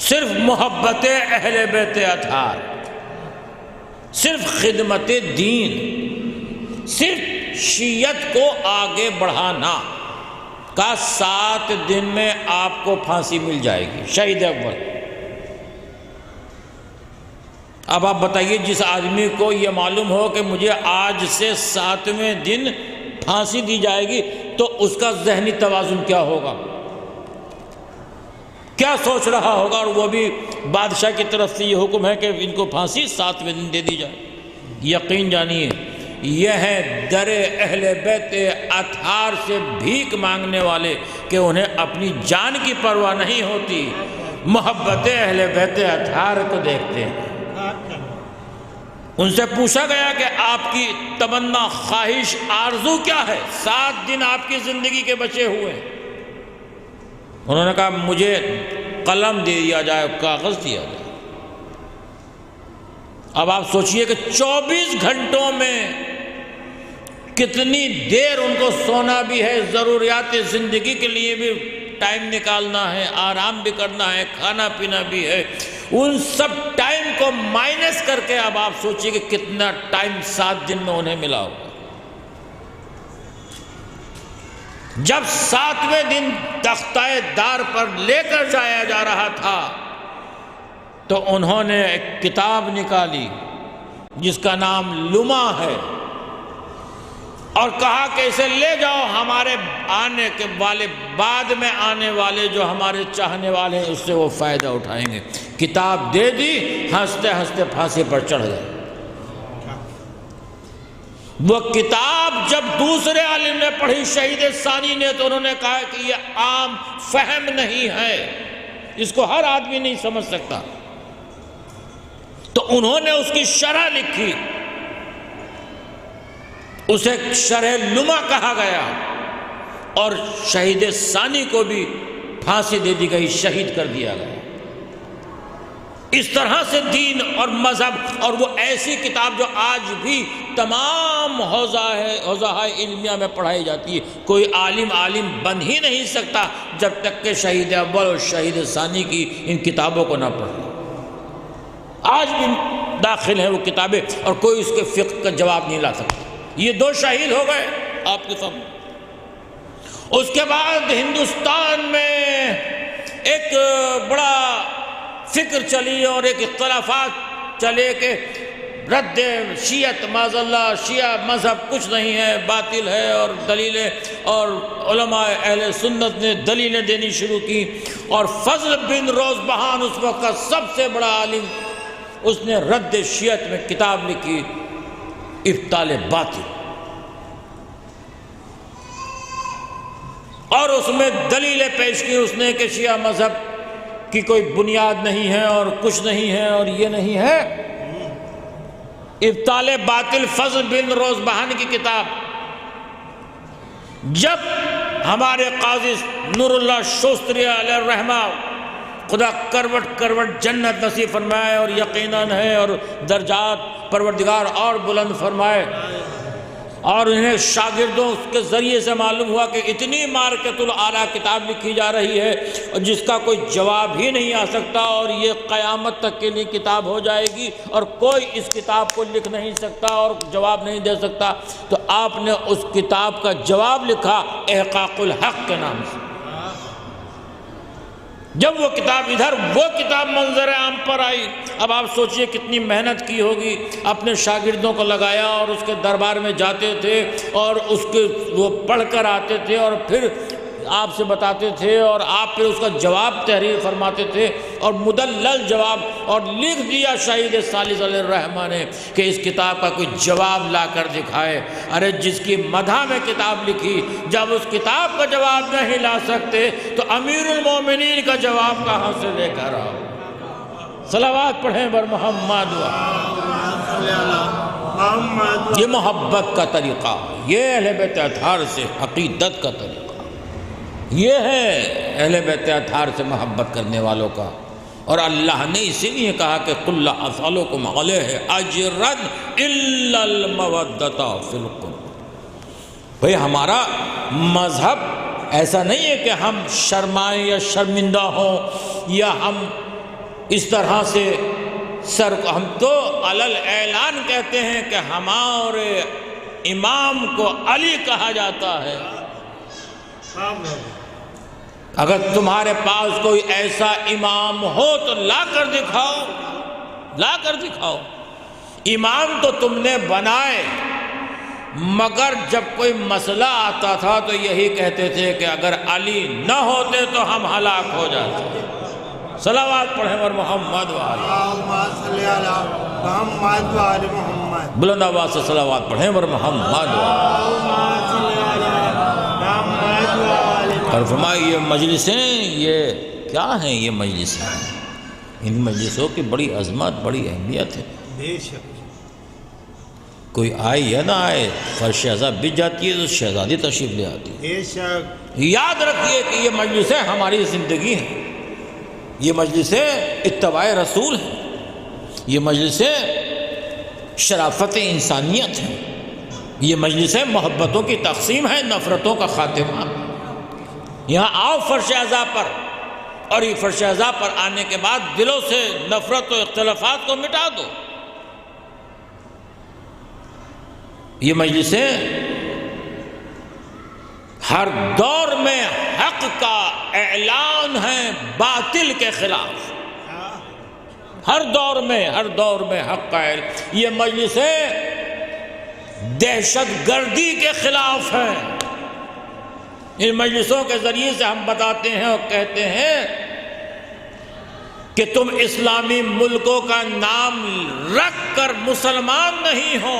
صرف محبت اہل بیت اطہار، صرف خدمت دین، صرف شیعت کو آگے بڑھانا کا 7 دن میں آپ کو پھانسی مل جائے گی، شہید اول۔ اب آپ بتائیے جس آدمی کو یہ معلوم ہو کہ مجھے آج سے 7ویں دن پھانسی دی جائے گی تو اس کا ذہنی توازن کیا ہوگا، کیا سوچ رہا ہوگا؟ اور وہ بھی بادشاہ کی طرف سے یہ حکم ہے کہ ان کو پھانسی 7ویں دن دے دی جائے۔ یقین جانیے یہ ہے در اہل بیت اطہار سے بھیک مانگنے والے کہ انہیں اپنی جان کی پرواہ نہیں ہوتی، محبت اہل بیت اطہار کو دیکھتے ہیں۔ ان سے پوچھا گیا کہ آپ کی تمنا، خواہش، آرزو کیا ہے؟ 7 دن آپ کی زندگی کے بچے ہوئے ہیں۔ انہوں نے کہا مجھے قلم دے دیا جائے، کاغذ دیا جائے۔ اب آپ سوچئے کہ 24 گھنٹوں میں کتنی دیر ان کو سونا بھی ہے، ضروریات زندگی کے لیے بھی ٹائم نکالنا ہے، آرام بھی کرنا ہے، کھانا پینا بھی ہے۔ ان سب ٹائم کو مائنس کر کے اب آپ سوچئے کہ کتنا ٹائم 7 دن میں انہیں ملا ہوگا۔ جب 7ویں دن تختہ دار پر لے کر جایا جا رہا تھا تو انہوں نے ایک کتاب نکالی جس کا نام لمع ہے، اور کہا کہ اسے لے جاؤ، ہمارے آنے کے والے، بعد میں آنے والے جو ہمارے چاہنے والے ہیں اس سے وہ فائدہ اٹھائیں گے۔ کتاب دے دی، ہنستے ہنستے پھانسی پر چڑھ گئے۔ وہ کتاب جب دوسرے عالم نے پڑھی، شہید ثانی نے، تو انہوں نے کہا کہ یہ عام فہم نہیں ہے، اس کو ہر آدمی نہیں سمجھ سکتا۔ تو انہوں نے اس کی شرح لکھی، اسے شرح نما کہا گیا، اور شہید ثانی کو بھی پھانسی دے دی گئی، شہید کر دیا گیا۔ اس طرح سے دین اور مذہب، اور وہ ایسی کتاب جو آج بھی تمام حوزہ علمیہ میں پڑھائی جاتی ہے۔ کوئی عالم بن ہی نہیں سکتا جب تک کہ شہید اول اور شہید ثانی کی ان کتابوں کو نہ پڑھ لے۔ آج بھی داخل ہیں وہ کتابیں، اور کوئی اس کے فقہ کا جواب نہیں لا سکتا۔ یہ دو شہید ہو گئے آپ کے سامنے۔ اس کے بعد ہندوستان میں ایک بڑا فکر چلی اور ایک اختلافات چلے کہ رد شیعت، معاذ اللہ شیعہ مذہب کچھ نہیں ہے، باطل ہے، اور دلیلیں، اور علماء اہل سنت نے دلیلیں دینی شروع کی، اور فضل بن روزبہان اس وقت کا سب سے بڑا عالم، اس نے رد شیعت میں کتاب لکھی، ابطال باطل، اور اس میں دلیلیں پیش کی اس نے کہ شیعہ مذہب کی کوئی بنیاد نہیں ہے اور کچھ نہیں ہے اور یہ نہیں ہے۔ ابطال باطل فضل بن روزبہان کی کتاب جب ہمارے قاضی نور اللہ شوستری علیہ الرحمہ، خدا کروٹ جنت نصیب فرمائے اور یقیناً ہے، اور درجات پروردگار اور بلند فرمائے، اور انہیں شاگردوں کے ذریعے سے معلوم ہوا کہ اتنی مارکت الاعلیٰ کتاب لکھی جا رہی ہے اور جس کا کوئی جواب ہی نہیں آ سکتا، اور یہ قیامت تک کے لیے کتاب ہو جائے گی اور کوئی اس کتاب کو لکھ نہیں سکتا اور جواب نہیں دے سکتا۔ تو آپ نے اس کتاب کا جواب لکھا احقاق الحق کے نام سے۔ جب وہ کتاب وہ کتاب منظر عام پر آئی، اب آپ سوچئے کتنی محنت کی ہوگی، اپنے شاگردوں کو لگایا اور اس کے دربار میں جاتے تھے اور اس کے وہ پڑھ کر آتے تھے اور پھر آپ سے بتاتے تھے، اور آپ پھر اس کا جواب تحریر فرماتے تھے، اور مدلل جواب، اور لکھ دیا شہید ثالث علیہ الرحمہ نے کہ اس کتاب کا کوئی جواب لا کر دکھائے۔ ارے جس کی مدح میں کتاب لکھی، جب اس کتاب کا جواب نہیں لا سکتے تو امیر المومنین کا جواب کہاں سے لے کر آؤ؟ صلوات پڑھیں بر محمد۔ یہ محبت کا طریقہ، یہ اہل بیت اطہار سے عقیدت کا طریقہ، یہ ہے اہل بیت اطہار سے محبت کرنے والوں کا۔ اور اللہ نے اسی لیے کہا کہ قُلْ لَا أَسْأَلُكُمْ عَلَيْهِ أَجْرًا إِلَّا الْمَوَدَّةَ فِي الْقُرْبِ۔ بھئی ہمارا مذہب ایسا نہیں ہے کہ ہم شرمائیں یا شرمندہ ہوں یا ہم اس طرح سے ہم تو علل اعلان کہتے ہیں کہ ہمارے امام کو علی کہا جاتا ہے۔ اگر تمہارے پاس کوئی ایسا امام ہو تو لا کر دکھاؤ، لا کر دکھاؤ۔ امام تو تم نے بنائے، مگر جب کوئی مسئلہ آتا تھا تو یہی کہتے تھے کہ اگر علی نہ ہوتے تو ہم ہلاک ہو جاتے۔ صلوات پڑھیں اور محمد بلند آواز سے صلوات پڑھیں اور محمد۔ اور فرمائے یہ مجلسیں یہ کیا ہیں؟ یہ مجلسیں، ان مجلسوں کی بڑی عظمت، بڑی اہمیت ہے۔ کوئی آئے یا نہ آئے، فرش عذاب بچ جاتی ہے تو شہزادی تشریف لے آتی ہے۔ یاد رکھیے کہ یہ مجلسیں ہماری زندگی ہیں، یہ مجلسیں اتباع رسول ہیں، یہ مجلسیں شرافت انسانیت ہیں، یہ مجلسیں محبتوں کی تقسیم ہیں، نفرتوں کا خاتمہ۔ یہاں آؤ فرش عزا پر، اور یہ فرش عزا پر آنے کے بعد دلوں سے نفرت و اختلافات کو مٹا دو۔ یہ مجلسیں ہر دور میں حق کا اعلان ہے باطل کے خلاف، ہر دور میں حق کا اعلان۔ یہ مجلسیں دہشت گردی کے خلاف ہیں۔ ان مجلسوں کے ذریعے سے ہم بتاتے ہیں اور کہتے ہیں کہ تم اسلامی ملکوں کا نام رکھ کر مسلمان نہیں ہو،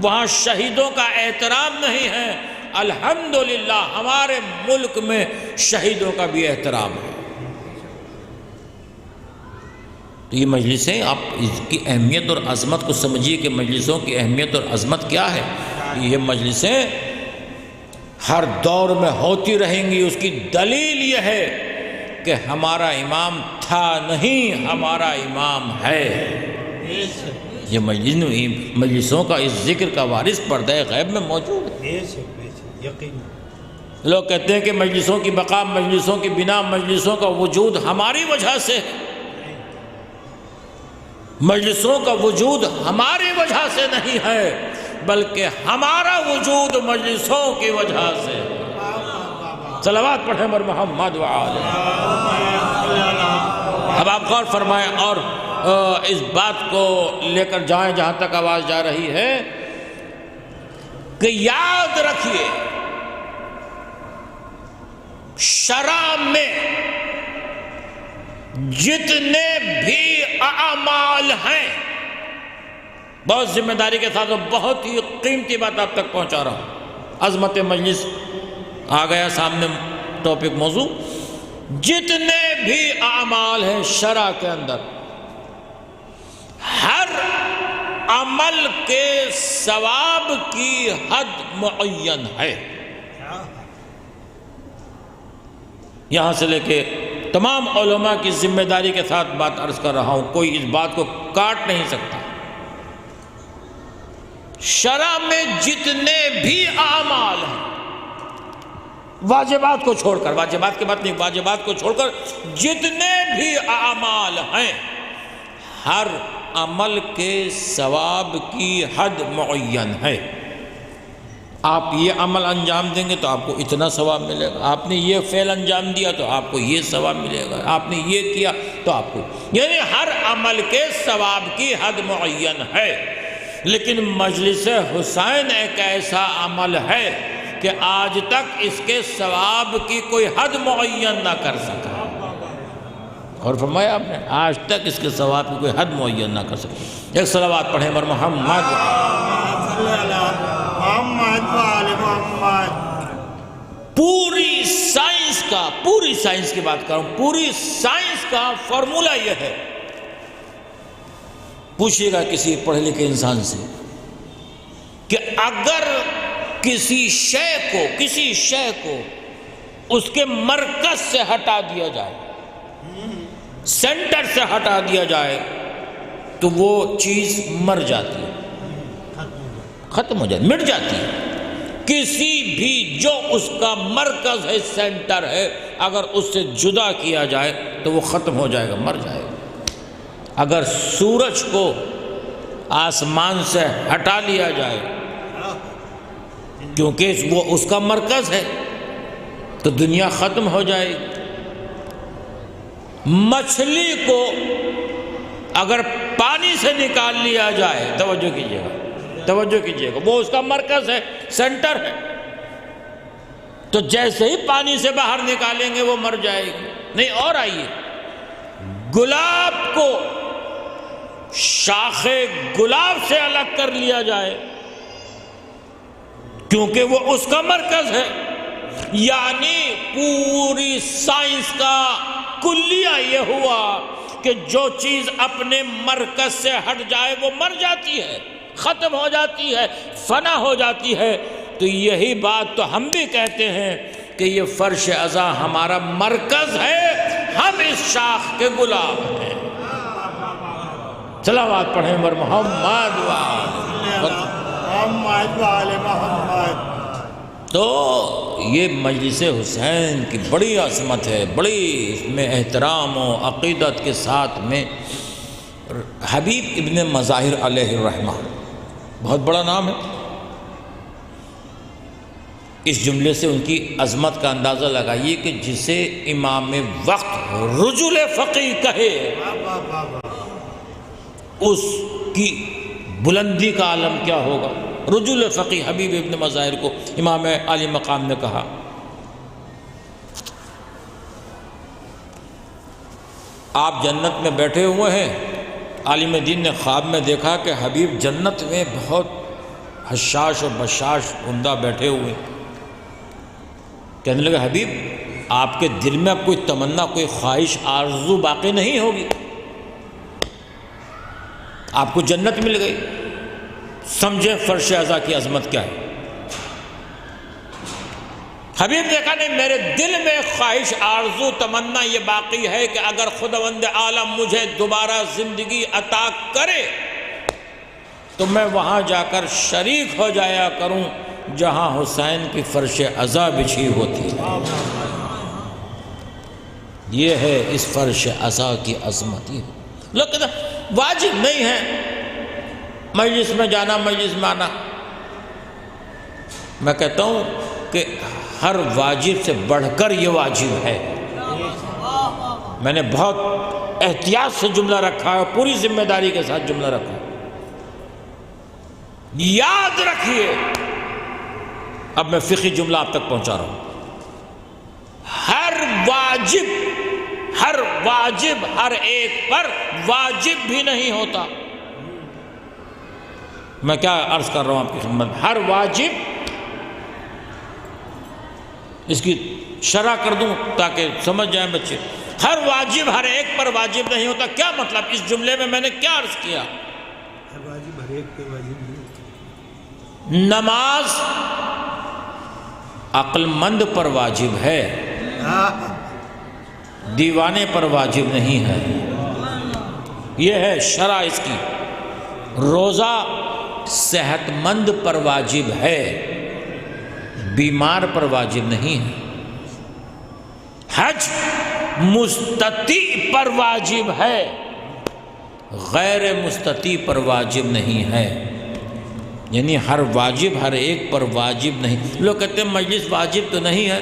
وہاں شہیدوں کا احترام نہیں ہے۔ الحمدللہ ہمارے ملک میں شہیدوں کا بھی احترام ہے۔ تو یہ مجلسیں آپ اس کی اہمیت اور عظمت کو سمجھیے کہ مجلسوں کی اہمیت اور عظمت کیا ہے. یہ مجلسیں ہر دور میں ہوتی رہیں گی. اس کی دلیل یہ ہے کہ ہمارا امام تھا نہیں، ہمارا امام ہے. یہ مجلسوں کا اس ذکر کا وارث پردہ غیب میں موجود ہے. لوگ کہتے ہیں کہ مجلسوں کی بقا، مجلسوں کی بنا، مجلسوں کا وجود ہماری وجہ سے ہے. مجلسوں کا وجود ہماری وجہ سے نہیں ہے، بلکہ ہمارا وجود مجلسوں کی وجہ سے. صلوات پڑھیں بر محمد وآلہ. اب آپ غور فرمائیں اور اس بات کو لے کر جائیں جہاں تک آواز جا رہی ہے کہ یاد رکھیے شرع میں جتنے بھی اعمال ہیں، بہت ذمہ داری کے ساتھ بہت ہی قیمتی بات آپ تک پہنچا رہا ہوں. عظمت مجلس آ گیا سامنے ٹاپک موضوع. جتنے بھی اعمال ہیں شرع کے اندر، ہر عمل کے ثواب کی حد معین ہے. یہاں سے لے کے تمام علماء کی ذمہ داری کے ساتھ بات عرض کر رہا ہوں، کوئی اس بات کو کاٹ نہیں سکتا. شرع میں جتنے بھی اعمال ہیں، واجبات کو چھوڑ کر، واجبات کی بات نہیں، واجبات کو چھوڑ کر جتنے بھی اعمال ہیں، ہر عمل کے ثواب کی حد معین ہے. آپ یہ عمل انجام دیں گے تو آپ کو اتنا ثواب ملے گا، آپ نے یہ فعل انجام دیا تو آپ کو یہ ثواب ملے گا، آپ نے یہ کیا تو آپ کو، یعنی ہر عمل کے ثواب کی حد معین ہے. لیکن مجلس حسین ایک ایسا عمل ہے کہ آج تک اس کے ثواب کی کوئی حد معین نہ کر سکا. اور فرمایا آپ نے آج تک اس کے ثواب کی کوئی حد معین نہ کر سکا. ایک صلوات پڑھیں بر محمد. پوری سائنس کی بات کروں، پوری سائنس کا فارمولہ یہ ہے. پوچھئے گا کسی پڑھے لکھے انسان سے کہ اگر کسی شے کو اس کے مرکز سے ہٹا دیا جائے، سینٹر سے ہٹا دیا جائے، تو وہ چیز مر جاتی ہے، ختم ہو جاتی، مٹ جاتی ہے. کسی بھی جو اس کا مرکز ہے، سینٹر ہے، اگر اس سے جدا کیا جائے تو وہ ختم ہو جائے گا، مر جائے گا. اگر سورج کو آسمان سے ہٹا لیا جائے کیونکہ وہ اس کا مرکز ہے تو دنیا ختم ہو جائے گی. مچھلی کو اگر پانی سے نکال لیا جائے، توجہ کیجئے گا، وہ اس کا مرکز ہے، سینٹر ہے، تو جیسے ہی پانی سے باہر نکالیں گے وہ مر جائے گی. نہیں، اور آئیے، گلاب کو شاخ گلاب سے الگ کر لیا جائے کیونکہ وہ اس کا مرکز ہے. یعنی پوری سائنس کا کلیہ یہ ہوا کہ جو چیز اپنے مرکز سے ہٹ جائے وہ مر جاتی ہے، ختم ہو جاتی ہے، فنا ہو جاتی ہے. تو یہی بات تو ہم بھی کہتے ہیں کہ یہ فرش عزا ہمارا مرکز ہے، ہم اس شاخ کے گلاب ہیں. صلوات پڑھیں بر محمد محمد. تو یہ مجلس حسین کی بڑی عظمت ہے، بڑی اس میں احترام و عقیدت کے ساتھ میں. حبیب ابن مظاہر علیہ الرحمہ بہت بڑا نام ہے. اس جملے سے ان کی عظمت کا اندازہ لگائیے کہ جسے امام وقت رجل فقی کہے اس کی بلندی کا عالم کیا ہوگا. رجل فقی حبیب ابن مظاہر کو امام عالی مقام نے کہا. آپ جنت میں بیٹھے ہوئے ہیں، عالم دین نے خواب میں دیکھا کہ حبیب جنت میں بہت حشاش و بشاش عمدہ بیٹھے ہوئے. کہنے لگا حبیب آپ کے دل میں اب کوئی تمنا، کوئی خواہش، آرزو باقی نہیں ہوگی. آپ کو جنت مل گئی. سمجھے فرش ازا کی عظمت کیا ہے. حبیب نے کہا نہیں، میرے دل میں خواہش، آرزو، تمنا یہ باقی ہے کہ اگر خداوند عالم مجھے دوبارہ زندگی عطا کرے تو میں وہاں جا کر شریک ہو جایا کروں جہاں حسین کی فرش ازا بچھی ہوتی ہے. یہ ہے اس فرش ازا کی عظمت. لوگ کہتے ہیں واجب نہیں ہے مجلس میں جانا، مجلس میں آنا. میں کہتا ہوں کہ ہر واجب سے بڑھ کر یہ واجب ہے. میں نے بہت احتیاط سے جملہ رکھا ہے، پوری ذمہ داری کے ساتھ جملہ رکھا ہے. یاد رکھیے، اب میں فقہی جملہ آپ تک پہنچا رہا ہوں. ہر واجب ہر ایک پر واجب بھی نہیں ہوتا. میں کیا عرض کر رہا ہوں آپ کی خدمت میں؟ ہر واجب، اس کی شرح کر دوں تاکہ سمجھ جائیں بچے. ہر واجب ہر ایک پر واجب نہیں ہوتا. کیا مطلب؟ اس جملے میں نے کیا عرض کیا؟ ہر واجب ہر ایک پہ واجب نہیں. نماز عقل مند پر واجب ہے، دیوانے پر واجب نہیں ہے. یہ ہے شرح اس کی. روزہ صحت مند پر واجب ہے، بیمار پر واجب نہیں ہے. حج مستطیع پر واجب ہے، غیر مستطیع پر واجب نہیں ہے. یعنی ہر واجب ہر ایک پر واجب نہیں. لوگ کہتے ہیں مجلس واجب تو نہیں ہے،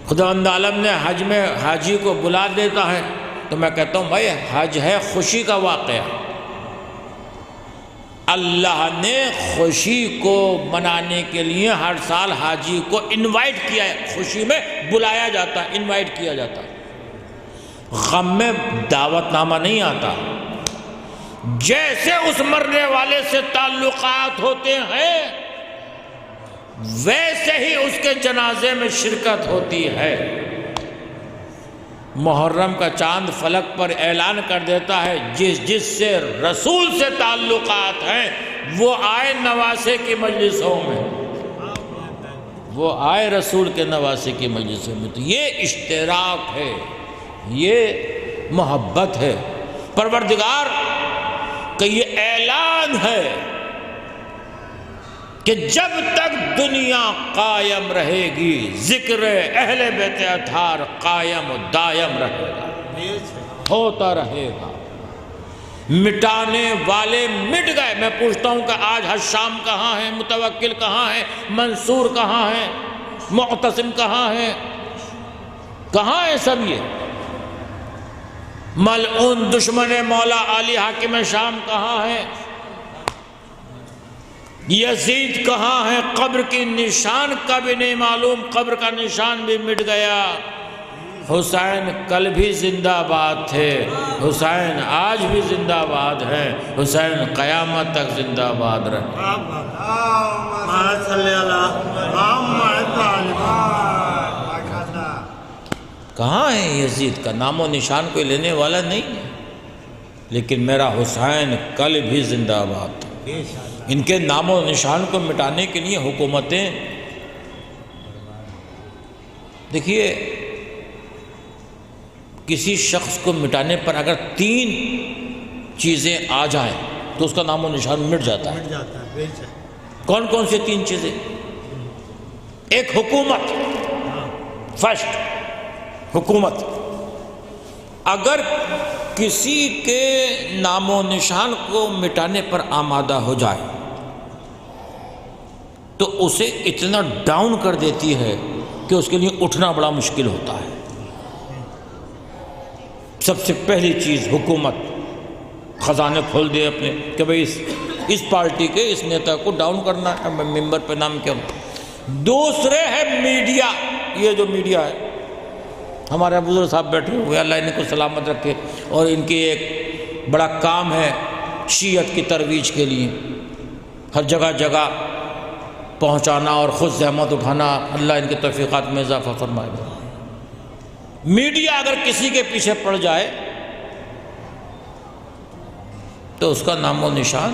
خداوند عالم نے حج میں حاجی کو بلا دیتا ہے. تو میں کہتا ہوں بھائی حج ہے خوشی کا واقعہ. اللہ نے خوشی کو منانے کے لیے ہر سال حاجی کو انوائٹ کیا ہے. خوشی میں بلایا جاتا ہے، انوائٹ کیا جاتا ہے. غم میں دعوت نامہ نہیں آتا. جیسے اس مرنے والے سے تعلقات ہوتے ہیں ویسے ہی اس کے جنازے میں شرکت ہوتی ہے. محرم کا چاند فلک پر اعلان کر دیتا ہے جس سے رسول سے تعلقات ہیں وہ آئے نواسے کی مجلسوں میں، وہ آئے رسول کے نواسے کی مجلسوں میں. تو یہ اشتراک ہے، یہ محبت ہے. پروردگار کہ یہ اعلان ہے کہ جب تک دنیا قائم رہے گی ذکر اہل بیت اطہار قائم و دائم رہے گا، ہوتا رہے گا. مٹانے والے مٹ گئے. میں پوچھتا ہوں کہ آج حشام کہاں ہے، متوکل کہاں ہے، منصور کہاں ہے، معتصم کہاں ہے، کہاں ہے سب یہ؟ ملعون دشمن مولا علی حاکم شام کہاں ہے؟ یزید کہاں ہے؟ قبر کی نشان کا بھی نہیں معلوم، قبر کا نشان بھی مٹ گیا. حسین کل بھی زندہ باد تھے، حسین آج بھی زندہ باد ہیں، حسین قیامت تک زندہ باد رہے. کہاں ہے یزید کا نام و نشان کوئی لینے والا نہیں ہے، لیکن میرا حسین کل بھی زندہ باد تھا. ان کے نام و نشان کو مٹانے کے لیے حکومتیں، دیکھیے کسی شخص کو مٹانے پر اگر 3 چیزیں آ جائیں تو اس کا نام و نشان مٹ جاتا ہے. کون کون سی 3 چیزیں؟ ایک حکومت، فرسٹ حکومت. اگر کسی کے نام و نشان کو مٹانے پر آمادہ ہو جائے تو اسے اتنا ڈاؤن کر دیتی ہے کہ اس کے لیے اٹھنا بڑا مشکل ہوتا ہے. سب سے پہلی چیز حکومت خزانے کھول دے اپنے کہ بھئی اس پارٹی کے اس نیتا کو ڈاؤن کرنا ہے، ممبر پہ نام کیا. دوسرے ہے میڈیا. یہ جو میڈیا ہے، ہمارے بزرگ صاحب بیٹھے ہوئے اللہ ان کو سلامت رکھے، اور ان کی ایک بڑا کام ہے شیعت کی ترویج کے لیے ہر جگہ جگہ پہنچانا اور خود زحمت اٹھانا. اللہ ان کے توفیقات میں اضافہ فرمائے. میڈیا اگر کسی کے پیچھے پڑ جائے تو اس کا نام و نشان،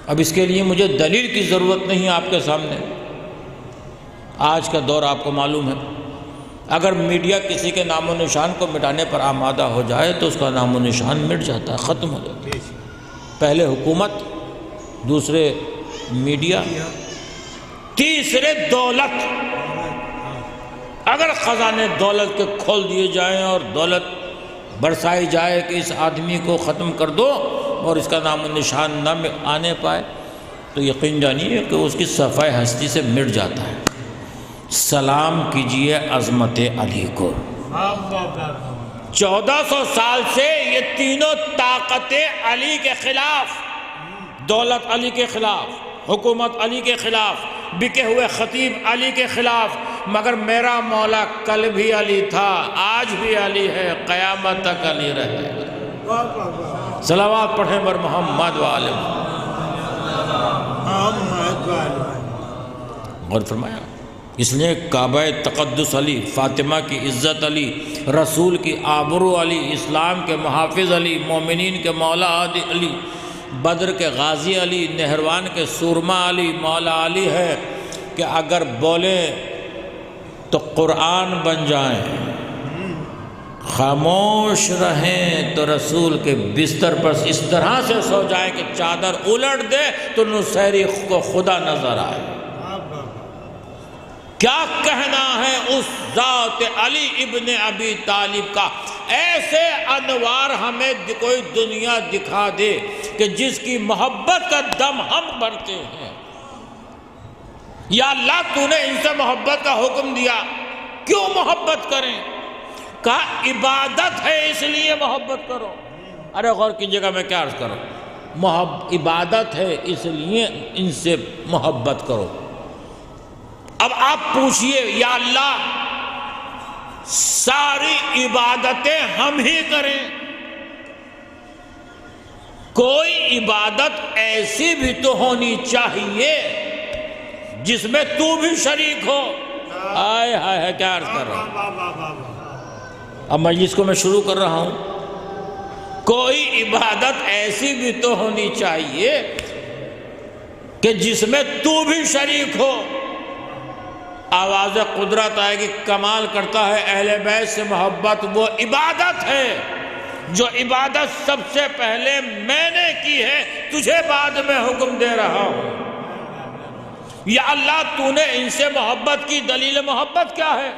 اب اس کے لیے مجھے دلیل کی ضرورت نہیں آپ کے سامنے۔ آج کا دور آپ کو معلوم ہے، اگر میڈیا کسی کے نام و نشان کو مٹانے پر آمادہ ہو جائے تو اس کا نام و نشان مٹ جاتا ہے، ختم ہو جاتا ہے۔ پہلے حکومت، دوسرے میڈیا، تیسرے دولت۔ اگر خزانے دولت کے کھول دیے جائیں اور دولت برسائی جائے کہ اس آدمی کو ختم کر دو اور اس کا نام و نشان نہ آنے پائے، تو یقین جانیے کہ اس کی صفحہ ہستی سے مٹ جاتا ہے۔ سلام کیجئے عظمت علی کو۔ 1400 سال سے یہ تینوں طاقتیں علی کے خلاف، دولت علی کے خلاف، حکومت علی کے خلاف، بکے ہوئے خطیب علی کے خلاف، مگر میرا مولا کل بھی علی تھا، آج بھی علی ہے، قیامت تک علی رہے گا۔ صلوات پڑھیں بر محمد وآلہ غور فرمایا۔ اس لیے کعبہ تقدس علی، فاطمہ کی عزت علی، رسول کی آبرو علی، اسلام کے محافظ علی، مومنین کے مولا علی، بدر کے غازی علی، نہروان کے سورما علی، مولا علی ہے کہ اگر بولیں تو قرآن بن جائیں، خاموش رہیں تو رسول کے بستر پر اس طرح سے سو جائیں کہ چادر الٹ دے تو نصیری کو خدا نظر آئے۔ کیا کہنا ہے اس ذات علی ابن ابی طالب کا، ایسے انوار ہمیں کوئی دنیا دکھا دے کہ جس کی محبت کا دم ہم بھرتے ہیں۔ یا اللہ تو نے ان سے محبت کا حکم دیا، کیوں محبت کریں؟ کہا عبادت ہے اس لیے محبت کرو۔ ارے غور کیجیے گا میں کیا عرض کروں، عبادت ہے اس لیے ان سے محبت کرو۔ اب آپ پوچھئے یا اللہ ساری عبادتیں ہم ہی کریں، کوئی عبادت ایسی بھی تو ہونی چاہیے جس میں تو بھی شریک ہو۔ آئے ہائے کیا عرض کر رہا ہوں، اب مجلس کو میں شروع کر رہا ہوں۔ کوئی عبادت ایسی بھی تو ہونی چاہیے کہ جس میں تو بھی شریک ہو۔ آواز قدرت آئے گی، کمال کرتا ہے اہل بیت سے محبت، وہ عبادت ہے جو عبادت سب سے پہلے میں نے کی ہے، تجھے بعد میں حکم دے رہا ہوں۔ یا اللہ تو نے ان سے محبت کی، دلیل محبت کیا ہے؟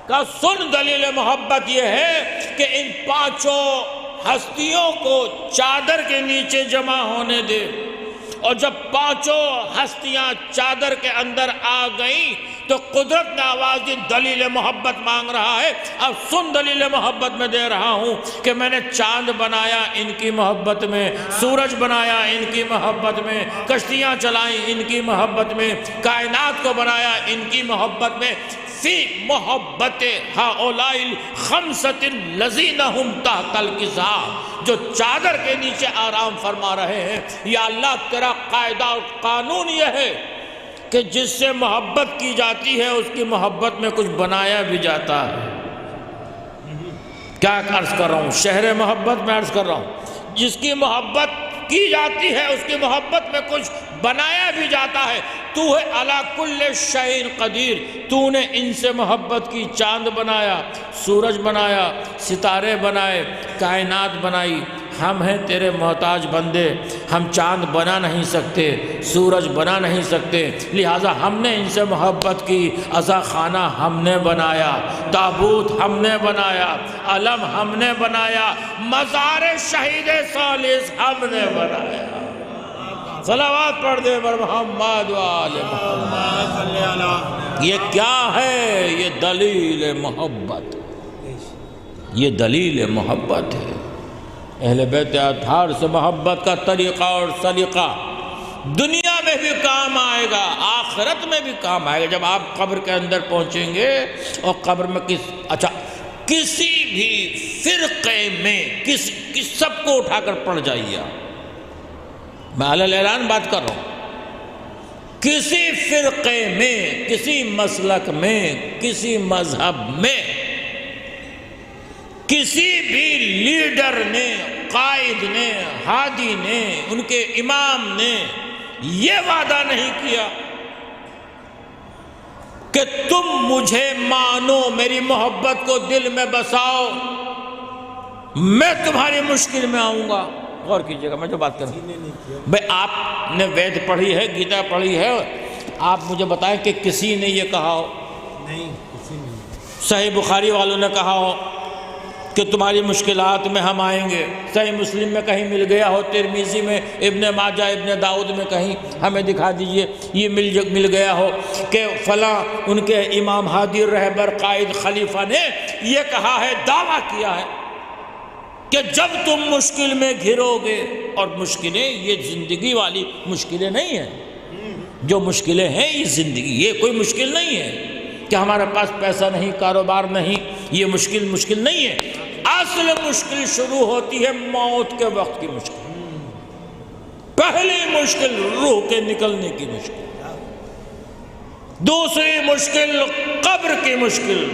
کہا سن، دلیل محبت یہ ہے کہ ان پانچوں ہستیوں کو چادر کے نیچے جمع ہونے دے، اور جب پانچوں ہستیاں چادر کے اندر آ گئیں تو قدرت نے آواز دی، دلیل محبت مانگ رہا ہے، اب سن دلیل محبت میں دے رہا ہوں کہ میں نے چاند بنایا ان کی محبت میں، سورج بنایا ان کی محبت میں، کشتیاں چلائیں ان کی محبت میں، کائنات کو بنایا ان کی محبت میں، فی محبت ہؤلاء الخمسۃ الذین ھم تحت الکساء، جو چادر کے نیچے آرام فرما رہے ہیں۔ یا اللہ تیرا قاعدہ اور قانون یہ ہے کہ جس سے محبت کی جاتی ہے اس کی محبت میں کچھ بنایا بھی جاتا ہے۔ کیا عرض کر رہا ہوں، شہر محبت میں عرض کر رہا ہوں، جس کی محبت کی جاتی ہے اس کی محبت میں کچھ بنایا بھی جاتا ہے۔ تو ہے علی کل شیء قدیر، تو نے ان سے محبت کی، چاند بنایا، سورج بنایا، ستارے بنائے، کائنات بنائی۔ ہم ہیں تیرے محتاج بندے، ہم چاند بنا نہیں سکتے، سورج بنا نہیں سکتے، لہٰذا ہم نے ان سے محبت کی۔ عزا خانہ ہم نے بنایا، تابوت ہم نے بنایا، علم ہم نے بنایا، مزار شہید ثالث ہم نے بنایا۔ صلوات پڑھ دے بر محمد وآل محمد۔ یہ کیا ہے؟ یہ دلیل محبت، یہ دلیل محبت ہے۔ اہل بیت اطہار سے محبت کا طریقہ اور سلیقہ دنیا میں بھی کام آئے گا، آخرت میں بھی کام آئے گا۔ جب آپ قبر کے اندر پہنچیں گے اور قبر میں کسی بھی فرقے میں سب کو اٹھا کر پڑھ جائیے، میں علی الاعلان بات کر رہا ہوں، کسی فرقے میں، کسی مسلک میں، کسی مذہب میں کسی بھی لیڈر نے قائد نے، ہادی نے، ان کے امام نے یہ وعدہ نہیں کیا کہ تم مجھے مانو، میری محبت کو دل میں بساؤ، میں تمہاری مشکل میں آؤں گا۔ غور کیجئے گا میں جو بات کروں، بھئی آپ نے وید پڑھی ہے، گیتا پڑھی ہے، آپ مجھے بتائیں کہ کسی نے یہ کہا ہو؟ نہیں، کسی نے۔ صحیح بخاری والوں نے کہا ہو کہ تمہاری مشکلات میں ہم آئیں گے؟ صحیح مسلم میں کہیں مل گیا ہو؟ ترمذی میں، ابن ماجہ، ابن داؤد میں کہیں ہمیں دکھا دیجئے یہ مل گیا ہو کہ فلاں ان کے امام ہادی رہبر قائد خلیفہ نے یہ کہا ہے، دعویٰ کیا ہے کہ جب تم مشکل میں گھرو گے، اور مشکلیں یہ زندگی والی مشکلیں نہیں ہیں، جو مشکلیں ہیں یہ زندگی، یہ کوئی مشکل نہیں ہے کہ ہمارے پاس پیسہ نہیں، کاروبار نہیں، یہ مشکل نہیں ہے۔ اصل مشکل شروع ہوتی ہے موت کے وقت کی مشکل، پہلی مشکل روح کے نکلنے کی مشکل، دوسری مشکل قبر کی مشکل،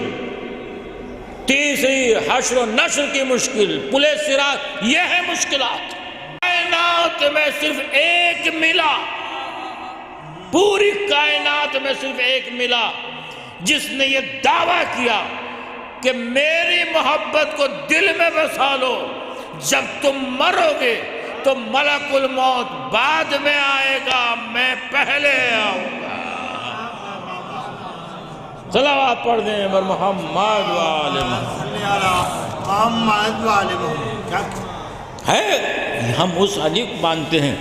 تیسری حشر و نشر کی مشکل، پل صراط، یہ ہے مشکلات۔ کائنات میں صرف ایک ملا، پوری کائنات میں صرف ایک ملا جس نے یہ دعویٰ کیا کہ میری محبت کو دل میں بسا لو، جب تم مرو گے تو ملک الموت بعد میں آئے گا، میں پہلے آؤں گا۔ صلوات پڑھ دیں بر محمد وآل محمد۔ ہے ہم اس علی کو مانتے ہیں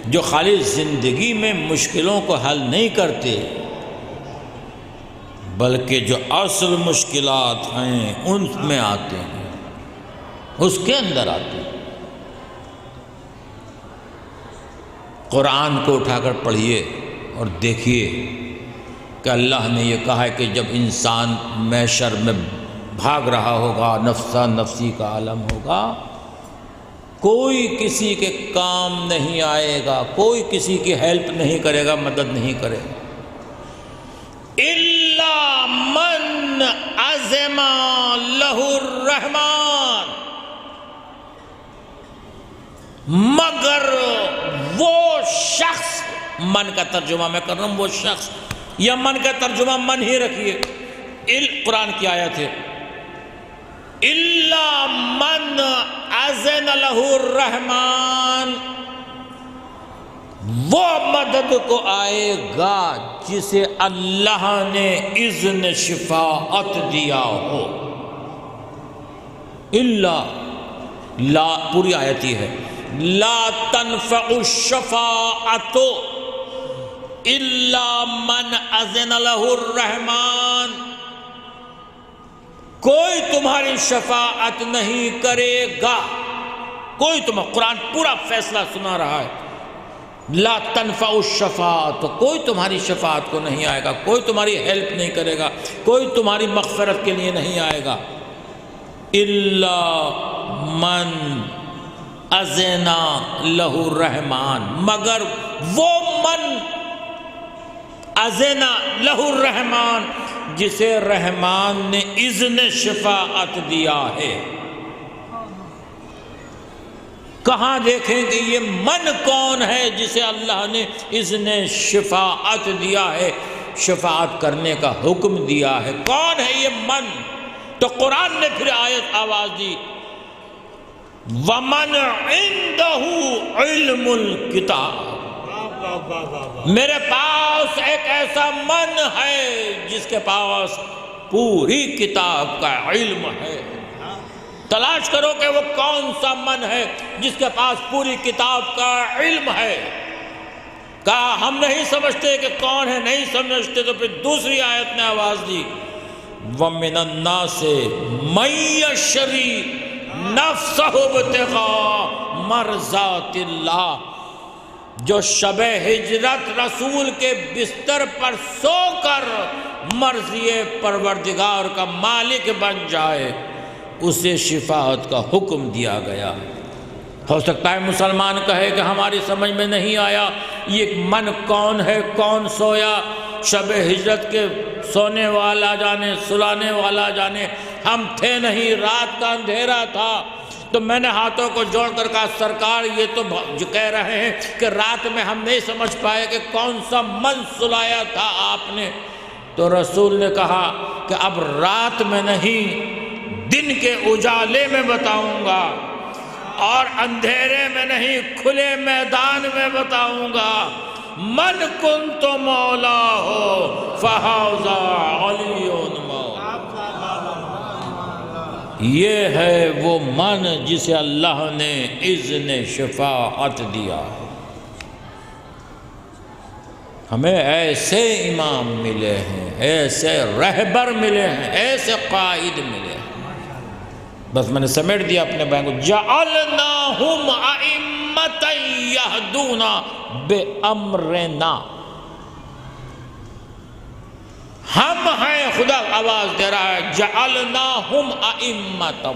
جو خالی زندگی میں مشکلوں کو حل نہیں کرتے، بلکہ جو اصل مشکلات ہیں ان میں آتے ہیں، اس کے اندر آتے ہیں۔ قرآن کو اٹھا کر پڑھیے اور دیکھیے کہ اللہ نے یہ کہا ہے کہ جب انسان محشر میں بھاگ رہا ہوگا، نفسا نفسی کا عالم ہوگا، کوئی کسی کے کام نہیں آئے گا، کوئی کسی کی ہیلپ نہیں کرے گا، مدد نہیں کرے گا۔ اِلَّا مَنْ عَزِمَ لَهُ الرَّحْمَنُ، مگر وہ شخص، من کا ترجمہ میں کر رہا ہوں، وہ شخص، یا من کا ترجمہ من ہی رکھیے، قرآن کی آیت ہے، اِلَّا مَنْ عَزِنَ لَهُ الرَّحْمَنُ، وہ مدد کو آئے گا جسے اللہ نے اذن شفاعت دیا ہو۔ الا، لا پوری آیت ہی ہے، لا تنفع الشفاعت الا من اذن له الرحمن، کوئی تمہاری شفاعت نہیں کرے گا، کوئی قرآن پورا فیصلہ سنا رہا ہے، لا تنفع الشفاعت، کوئی تمہاری شفاعت کو نہیں آئے گا، کوئی تمہاری ہیلپ نہیں کرے گا، کوئی تمہاری مغفرت کے لیے نہیں آئے گا، الا من اذن له الرحمن، مگر وہ من اذن له الرحمن جسے رحمان نے اذن شفاعت دیا ہے۔ کہاں دیکھیں کہ یہ من کون ہے جسے اللہ نے اذن شفاعت دیا ہے، شفاعت کرنے کا حکم دیا ہے؟ کون ہے یہ من؟ تو قرآن نے پھر آیت آواز دی، وَمَنْ عِنْدَهُ عِلْمُ الْكِتَابِ، میرے پاس ایک ایسا من ہے جس کے پاس پوری کتاب کا علم ہے۔ تلاش کرو کہ وہ کون سا من ہے جس کے پاس پوری کتاب کا علم ہے۔ کہا ہم نہیں سمجھتے کہ کون ہے، نہیں سمجھتے، تو پھر دوسری آیت نے آواز دی، وَمِنَ النَّاسِ مَن يَشْتَرِي نَفْسَهُ ابْتِغَاءَ مَرْضَاتِ اللَّهِ، جو شب ہجرت رسول کے بستر پر سو کر مرضی پروردگار کا مالک بن جائے، اسے شفاعت کا حکم دیا گیا۔ ہو سکتا ہے مسلمان کہے کہ ہماری سمجھ میں نہیں آیا یہ من کون ہے، کون سویا؟ شب ہجرت کے سونے والا جانے، سلانے والا جانے، ہم تھے نہیں، رات کا اندھیرا تھا، تو میں نے ہاتھوں کو جوڑ کر کہا سرکار یہ تو جو کہہ رہے ہیں کہ رات میں ہم نہیں سمجھ پائے کہ کون سا من سلایا تھا آپ نے. تو رسول نے کہا کہ اب رات میں نہیں دن کے اجالے میں بتاؤں گا، اور اندھیرے میں نہیں کھلے میدان میں بتاؤں گا. من کنت مولا ہو فہذا علی مولا. یہ ہے وہ من جسے اللہ نے اذن شفاعت دیا. ہمیں ایسے امام ملے ہیں، ایسے رہبر ملے ہیں، ایسے قائد ملے ہیں. بس میں نے سمیٹ دیا اپنے بیان کو. جعلناہم ائمۃ یہدون بامرنا. ہم ہیں، خدا آواز دے رہا ہے، جعلناہم ائمۃ،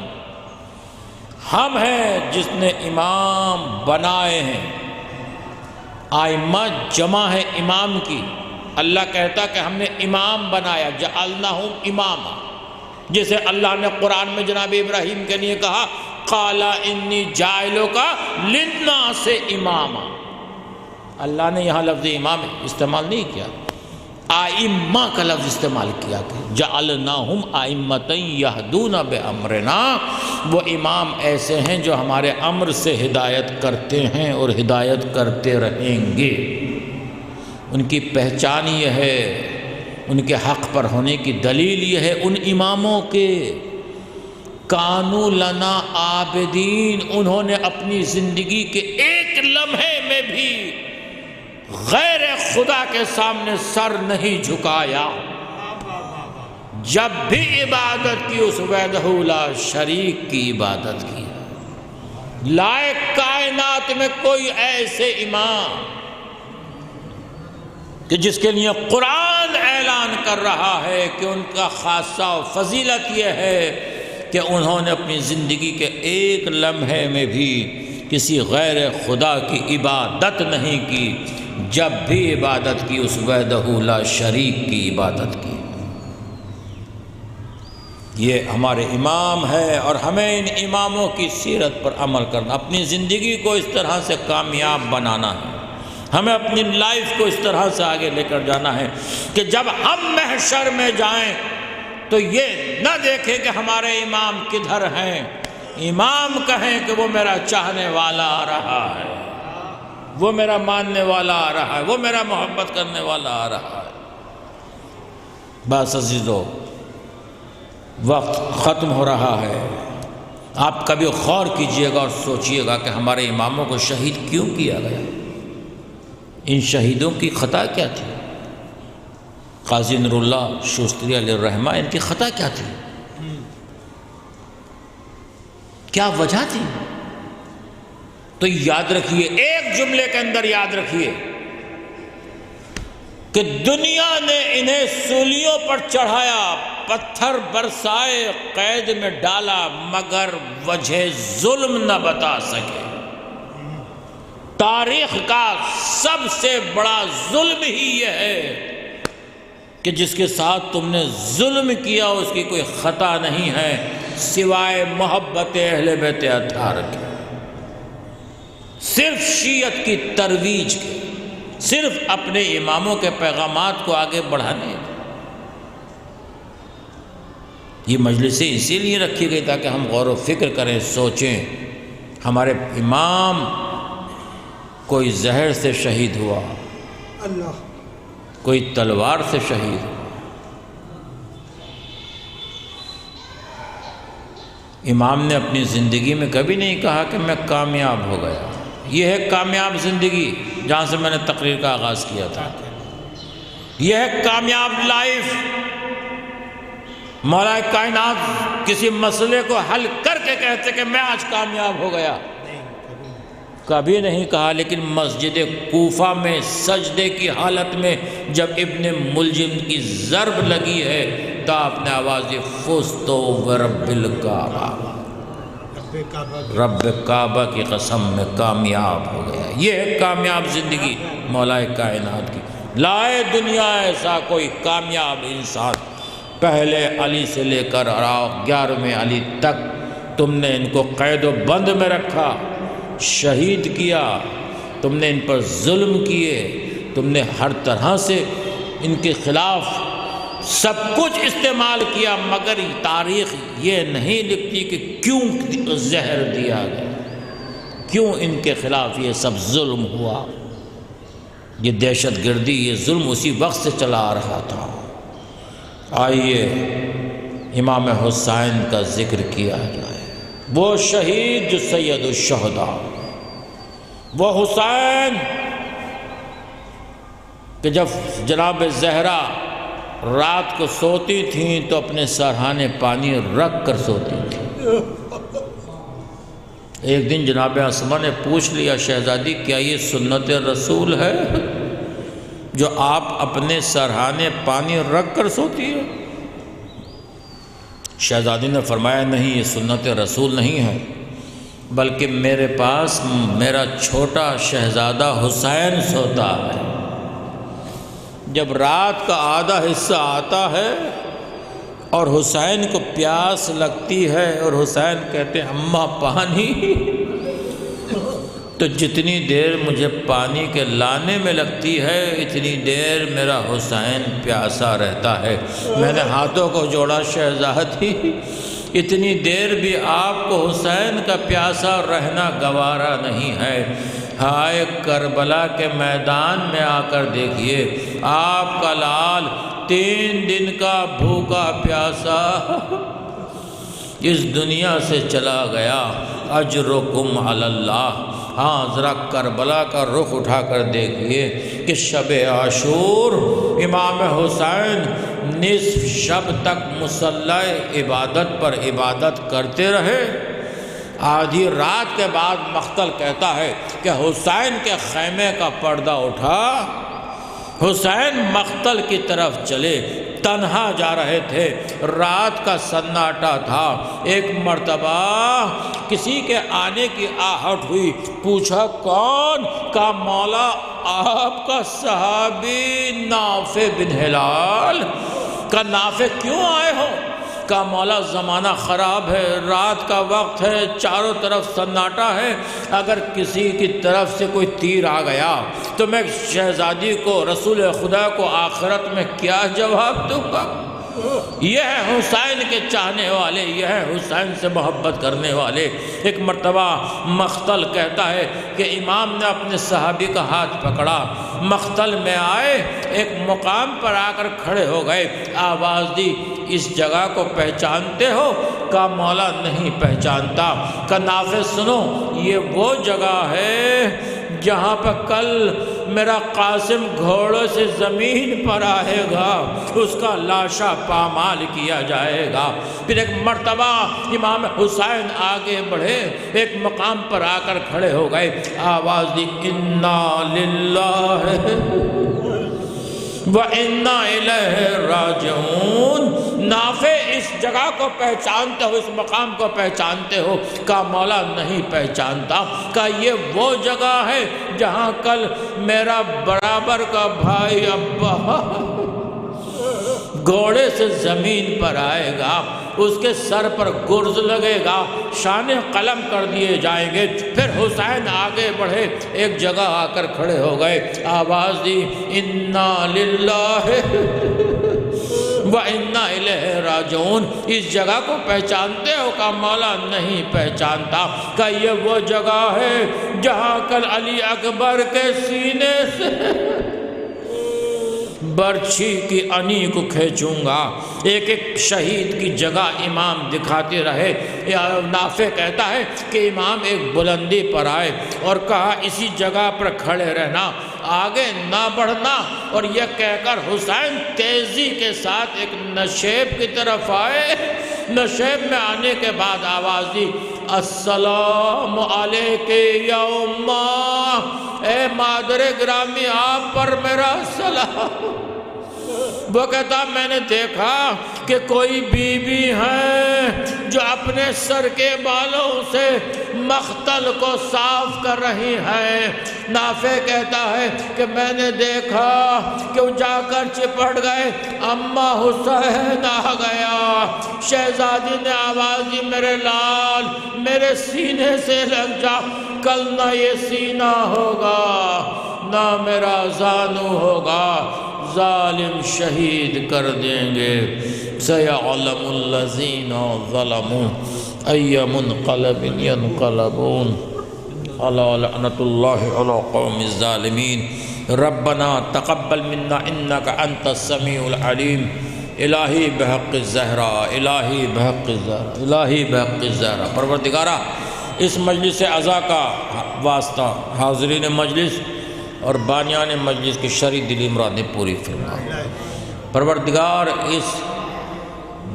ہم ہیں جس نے امام بنائے ہیں. آئمہ جمع ہے امام کی. اللہ کہتا کہ ہم نے امام بنایا، جعلناہم اماما. جسے اللہ نے قرآن میں جناب ابراہیم کے لیے کہا قال انی جاعلک للناس اماما. اللہ نے یہاں لفظ امام استعمال نہیں کیا، آئمہ کا لفظ استعمال کیا کہ جعلناہم ائمۃ یہدون بامرنا. وہ امام ایسے ہیں جو ہمارے امر سے ہدایت کرتے ہیں اور ہدایت کرتے رہیں گے. ان کی پہچان یہ ہے، ان کے حق پر ہونے کی دلیل یہ ہے ان اماموں کے کانوا لنا عابدین. انہوں نے اپنی زندگی کے ایک لمحے میں بھی غیر خدا کے سامنے سر نہیں جھکایا. جب بھی عبادت کی اس وحدہ لا شریک کی عبادت کی. لائق کائنات میں کوئی ایسے امام کہ جس کے لیے قرآن اعلان کر رہا ہے کہ ان کا خاصہ و فضیلت یہ ہے کہ انہوں نے اپنی زندگی کے ایک لمحے میں بھی کسی غیر خدا کی عبادت نہیں کی. جب بھی عبادت کی اس وحدہ لا شریک کی عبادت کی. یہ ہمارے امام ہے اور ہمیں ان اماموں کی سیرت پر عمل کرنا، اپنی زندگی کو اس طرح سے کامیاب بنانا ہے. ہمیں اپنی لائف کو اس طرح سے آگے لے کر جانا ہے کہ جب ہم محشر میں جائیں تو یہ نہ دیکھیں کہ ہمارے امام کدھر ہیں. امام کہیں کہ وہ میرا چاہنے والا آ رہا ہے، وہ میرا ماننے والا آ رہا ہے، وہ میرا محبت کرنے والا آ رہا ہے. بس عزیزو، وقت ختم ہو رہا ہے. آپ کبھی غور کیجئے گا اور سوچئے گا کہ ہمارے اماموں کو شہید کیوں کیا گیا. ان شہیدوں کی خطا کیا تھی؟ قاضی نور اللہ شوستری علیہ الرحمہ، ان کی خطا کیا تھی؟ کیا وجہ تھی؟ تو یاد رکھیے، ایک جملے کے اندر یاد رکھیے کہ دنیا نے انہیں سولیوں پر چڑھایا، پتھر برسائے، قید میں ڈالا، مگر وجہ ظلم نہ بتا سکے. تاریخ کا سب سے بڑا ظلم ہی یہ ہے کہ جس کے ساتھ تم نے ظلم کیا اس کی کوئی خطا نہیں ہے سوائے محبت اہل بیت اطہار کے، صرف شیعت کی ترویج کے، صرف اپنے اماموں کے پیغامات کو آگے بڑھانے. یہ مجلسیں اسی لیے رکھی گئی تاکہ ہم غور و فکر کریں، سوچیں. ہمارے امام کوئی زہر سے شہید ہوا، کوئی تلوار سے شہید ہوا. امام نے اپنی زندگی میں کبھی نہیں کہا کہ میں کامیاب ہو گیا. یہ ہے کامیاب زندگی جہاں سے میں نے تقریر کا آغاز کیا تھا. یہ ہے کامیاب لائف. مولا کائنات کسی مسئلے کو حل کر کے کہتے کہ میں آج کامیاب ہو گیا، کبھی نہیں کہا. لیکن مسجد کوفہ میں سجدے کی حالت میں جب ابن ملجم کی ضرب لگی ہے تو آپ نے آواز دی فزت ورب الکعبہ، رب کعبہ کی قسم میں کامیاب ہو گیا. یہ ہے کامیاب زندگی مولا کائنات کی. لائے دنیا ایسا کوئی کامیاب انسان، پہلے علی سے لے کر 11ویں علی تک تم نے ان کو قید و بند میں رکھا، شہید کیا، تم نے ان پر ظلم کیے، تم نے ہر طرح سے ان کے خلاف سب کچھ استعمال کیا، مگر تاریخ یہ نہیں لکھتی کہ کیوں زہر دیا گیا، کیوں ان کے خلاف یہ سب ظلم ہوا۔ یہ دہشت گردی، یہ ظلم اسی وقت سے چلا آ رہا تھا۔ آئیے امام حسین کا ذکر کیا جائے، وہ شہید جو سید الشہداء، وہ حسین کہ جب جناب زہرا رات کو سوتی تھیں تو اپنے سرہانے پانی رکھ کر سوتی تھیں۔ ایک دن جناب اسما نے پوچھ لیا، شہزادی کیا یہ سنت رسول ہے جو آپ اپنے سرہانے پانی رکھ کر سوتی ہے؟ شہزادی نے فرمایا نہیں، یہ سنت رسول نہیں ہے، بلکہ میرے پاس میرا چھوٹا شہزادہ حسین سوتا ہے۔ جب رات کا آدھا حصہ آتا ہے اور حسین کو پیاس لگتی ہے اور حسین کہتے ہیں اماں پانی، تو جتنی دیر مجھے پانی کے لانے میں لگتی ہے اتنی دیر میرا حسین پیاسا رہتا ہے۔ میں نے ہاتھوں کو جوڑا، شہزادی اتنی دیر بھی آپ کو حسین کا پیاسا رہنا گوارا نہیں ہے۔ ہائے کربلا کے میدان میں آ کر دیکھیے، آپ کا لال 3 دن کا بھوکا پیاسا اس دنیا سے چلا گیا۔ اجرکم علی اللہ۔ ہاں ذرا کربلا کا رخ اٹھا کر دیکھیے کہ شب عاشور امام حسین نصف شب تک مصلی عبادت پر عبادت کرتے رہے۔ آدھی رات کے بعد مختل کہتا ہے کہ حسین کے خیمے کا پردہ اٹھا، حسین مختل کی طرف چلے، تنہا جا رہے تھے، رات کا سناٹا تھا۔ ایک مرتبہ کسی کے آنے کی آہٹ ہوئی، پوچھا کون؟ کہا مولا آپ کا صحابی نافع بن ہلال۔ کہا نافع کیوں آئے ہو؟ کہا مولا زمانہ خراب ہے، رات کا وقت ہے، چاروں طرف سناٹا ہے، اگر کسی کی طرف سے کوئی تیر آ گیا تو میں شہزادی کو، رسول خدا کو آخرت میں کیا جواب دوں گا؟ یہ ہے حسین کے چاہنے والے، یہ ہے حسین سے محبت کرنے والے۔ ایک مرتبہ مختل کہتا ہے کہ امام نے اپنے صحابی کا ہاتھ پکڑا، مختل میں آئے، ایک مقام پر آ کر کھڑے ہو گئے، آواز دی اس جگہ کو پہچانتے ہو؟ کہا مولا نہیں پہچانتا۔ کہا نافع سنو، یہ وہ جگہ ہے جہاں پر کل میرا قاسم گھوڑوں سے زمین پر آئے گا، اس کا لاشا پامال کیا جائے گا۔ پھر ایک مرتبہ امام حسین آگے بڑھے، ایک مقام پر آ کر کھڑے ہو گئے، آواز دی انا للہ وَإِنَّا إِلَيْهِ رَاجِعُونَ۔ نافع اس جگہ کو پہچانتے ہو، اس مقام کو پہچانتے ہو؟ کہا مولا نہیں پہچانتا۔ کہا یہ وہ جگہ ہے جہاں کل میرا برابر کا بھائی ابا گھوڑے سے زمین پر آئے گا، اس کے سر پر گرز لگے گا، شانے قلم کر دیے جائیں گے۔ پھر حسین آگے بڑھے، ایک جگہ آ کر کھڑے ہو گئے، آواز دی انا للہ وَإِنَّا إِلَيْهِ رَاجِعُونَ۔ اس جگہ کو پہچانتے ہو؟ کہا مولا نہیں پہچانتا۔ کہا یہ وہ جگہ ہے جہاں کل علی اکبر کے سینے سے برچھی کی انی کو کھینچوں گا۔ ایک ایک شہید کی جگہ امام دکھاتے رہے۔ نافع کہتا ہے کہ امام ایک بلندی پر آئے اور کہا اسی جگہ پر کھڑے رہنا، آگے نہ بڑھنا، اور یہ کہہ کر حسین تیزی کے ساتھ ایک نشیب کی طرف آئے۔ نشیب میں آنے کے بعد آواز دی السلام علیکہ یا اماں، اے مادر گرامی آپ پر میرا سلام۔ وہ کہتا میں نے دیکھا کہ کوئی بی بی ہیں جو اپنے سر کے بالوں سے مختل کو صاف کر رہی ہے۔ نافع کہتا ہے کہ میں نے دیکھا کہ وہ جا کر چپٹ گئے، اماں حسین آ گیا۔ شہزادی نے آواز دی، میرے لال میرے سینے سے لگ جا، کل نہ یہ سینہ ہوگا نہ میرا زانو ہوگا، ظالم شہید کر دیں گے۔ سَيَعْلَمُ الَّذِينَ ظَلَمُوا أَيَّ مُنْقَلَبٍ يَنْقَلَبُونَ أَلَا لَعْنَةُ اللَّهِ عَلَى قَوْمِ الظَّالِمِينَ رَبَّنَا تَقَبَّلْ مِنَّا إِنَّكَ أَنْتَ السَّمِيعُ الْعَلِيمُ الہی بحق الزہرا، الہی بحق الزہرا، الہی بحق الزہرا۔ پروردگارہ اس مجلس عزا کا واسطہ حاضرین مجلس اور بانیان مجلس کی شرعی دلی مرادیں پوری فرما۔ پروردگار اس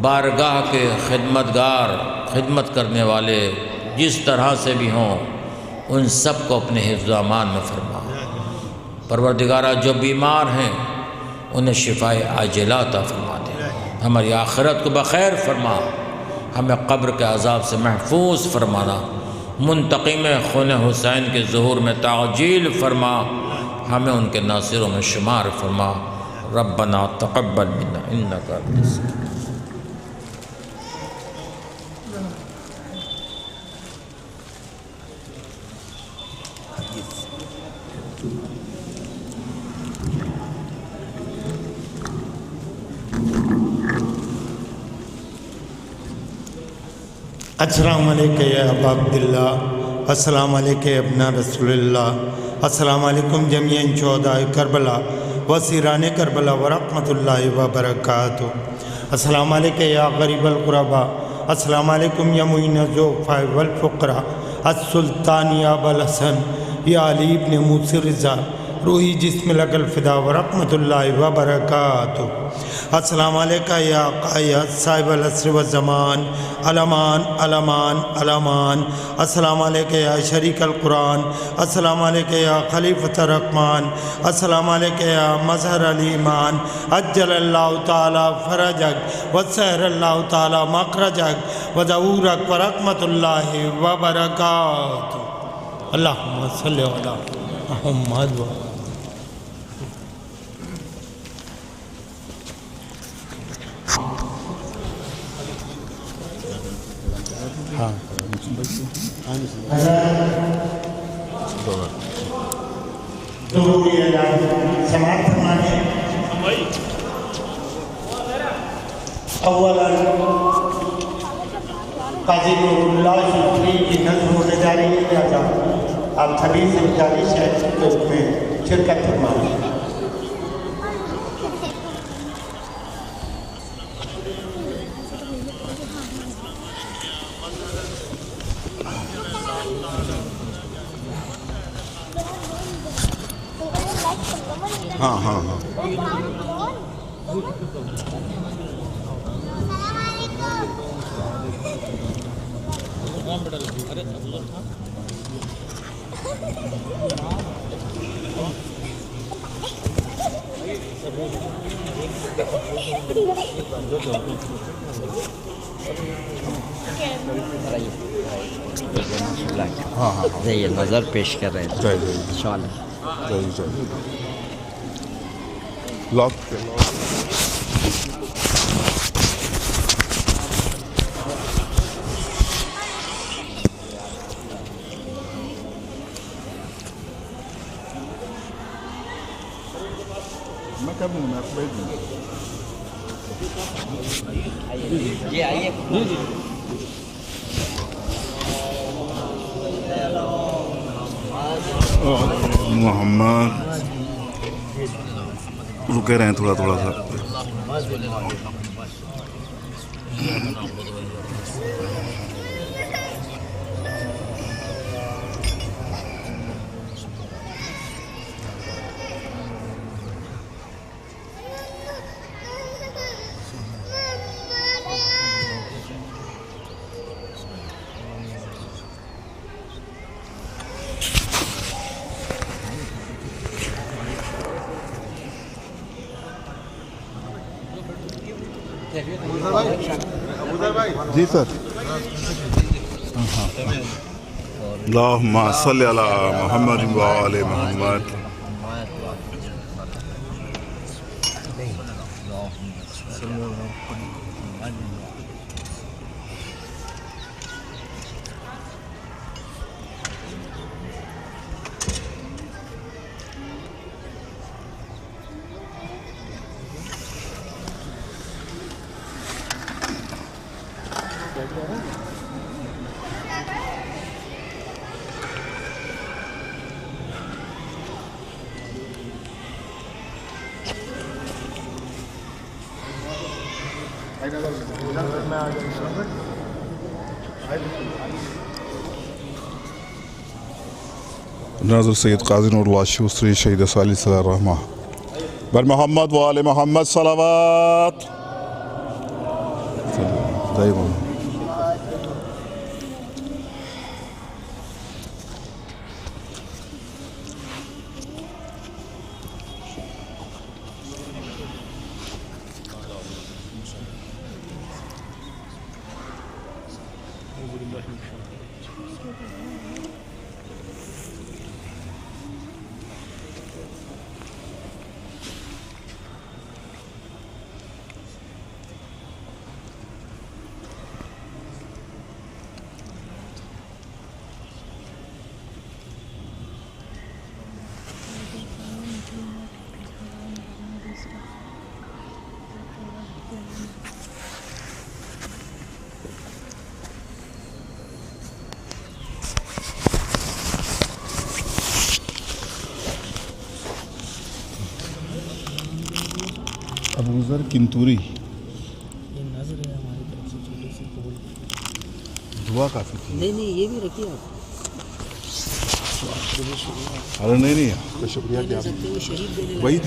بارگاہ کے خدمتگار، خدمت کرنے والے جس طرح سے بھی ہوں ان سب کو اپنے حفظ و امان میں فرما۔ پروردگارہ جو بیمار ہیں انہیں شفاء عاجلہ عطا فرما دے، ہماری آخرت کو بخیر فرما، ہمیں قبر کے عذاب سے محفوظ فرمانا، منتقم خون حسین کے ظہور میں تعجیل فرما، ہمیں ان کے ناصروں میں شمار فرما۔ ربنا تقبل منا انک انت السمیع۔ السلام علیکم یا ابا عبداللہ، السلام علیکم ابنا رسول اللہ، السلام علیکم جمیع شہداء کربلا و سیران کربلا ورحمۃ اللہ وبرکاتہ۔ السلام علیکم یا غریب الغرباء، السلام علیکم یا معین الضعفاء والفقراء، السلطان یا ابا الحسن یا علی ابن موسی رضا، روحی جسم لک الفدا ورحمۃ اللہ وبرکاتہ۔ السلام علیکم یا آقا یا صاحب العصر والزمان، الامان الامان الامان۔ السلام علیکم یا شریک القرآن، السلام علیکم یا خلیفۃ الرحمن، السلام علیکم یا مظہر الایمان، عجل اللہ تعالی فرجک وسہر اللہ تعالی مخرجک وظہورک ورحمۃ اللہ وبرکاتہ۔ اللہم صلی علی محمد و ضروری اعلان سماعت فرمائیں۔ اولا قاضی نور اللہ شفری کی نظم ہونے جا رہی ہے، لہذا آپ سبھی سے گزارش ہے کہ اس میں شرکت فرمائیں۔ ہاں ہاں ہاں یہ نظر پیش کر رہے ہیں انشاءاللہ۔ لاک میں کر دوں گا، میں آپ کو بھیج دوں گا۔ جی آئیے۔ محمد رکے رہیں تھوڑا تھوڑا سا۔ جی سر۔ اللہم صلی علی محمد و آل محمد. ناظر سید قاضی نور اللہ شوستری شہید صلی اللہ علیہ وسلم بر محمد و آل محمد صلوات. دائما ابو ذر کنتوری. دعا کافی تھی. نہیں یہ بھی رکھیے آپ. ارے نہیں شکریہ. وہی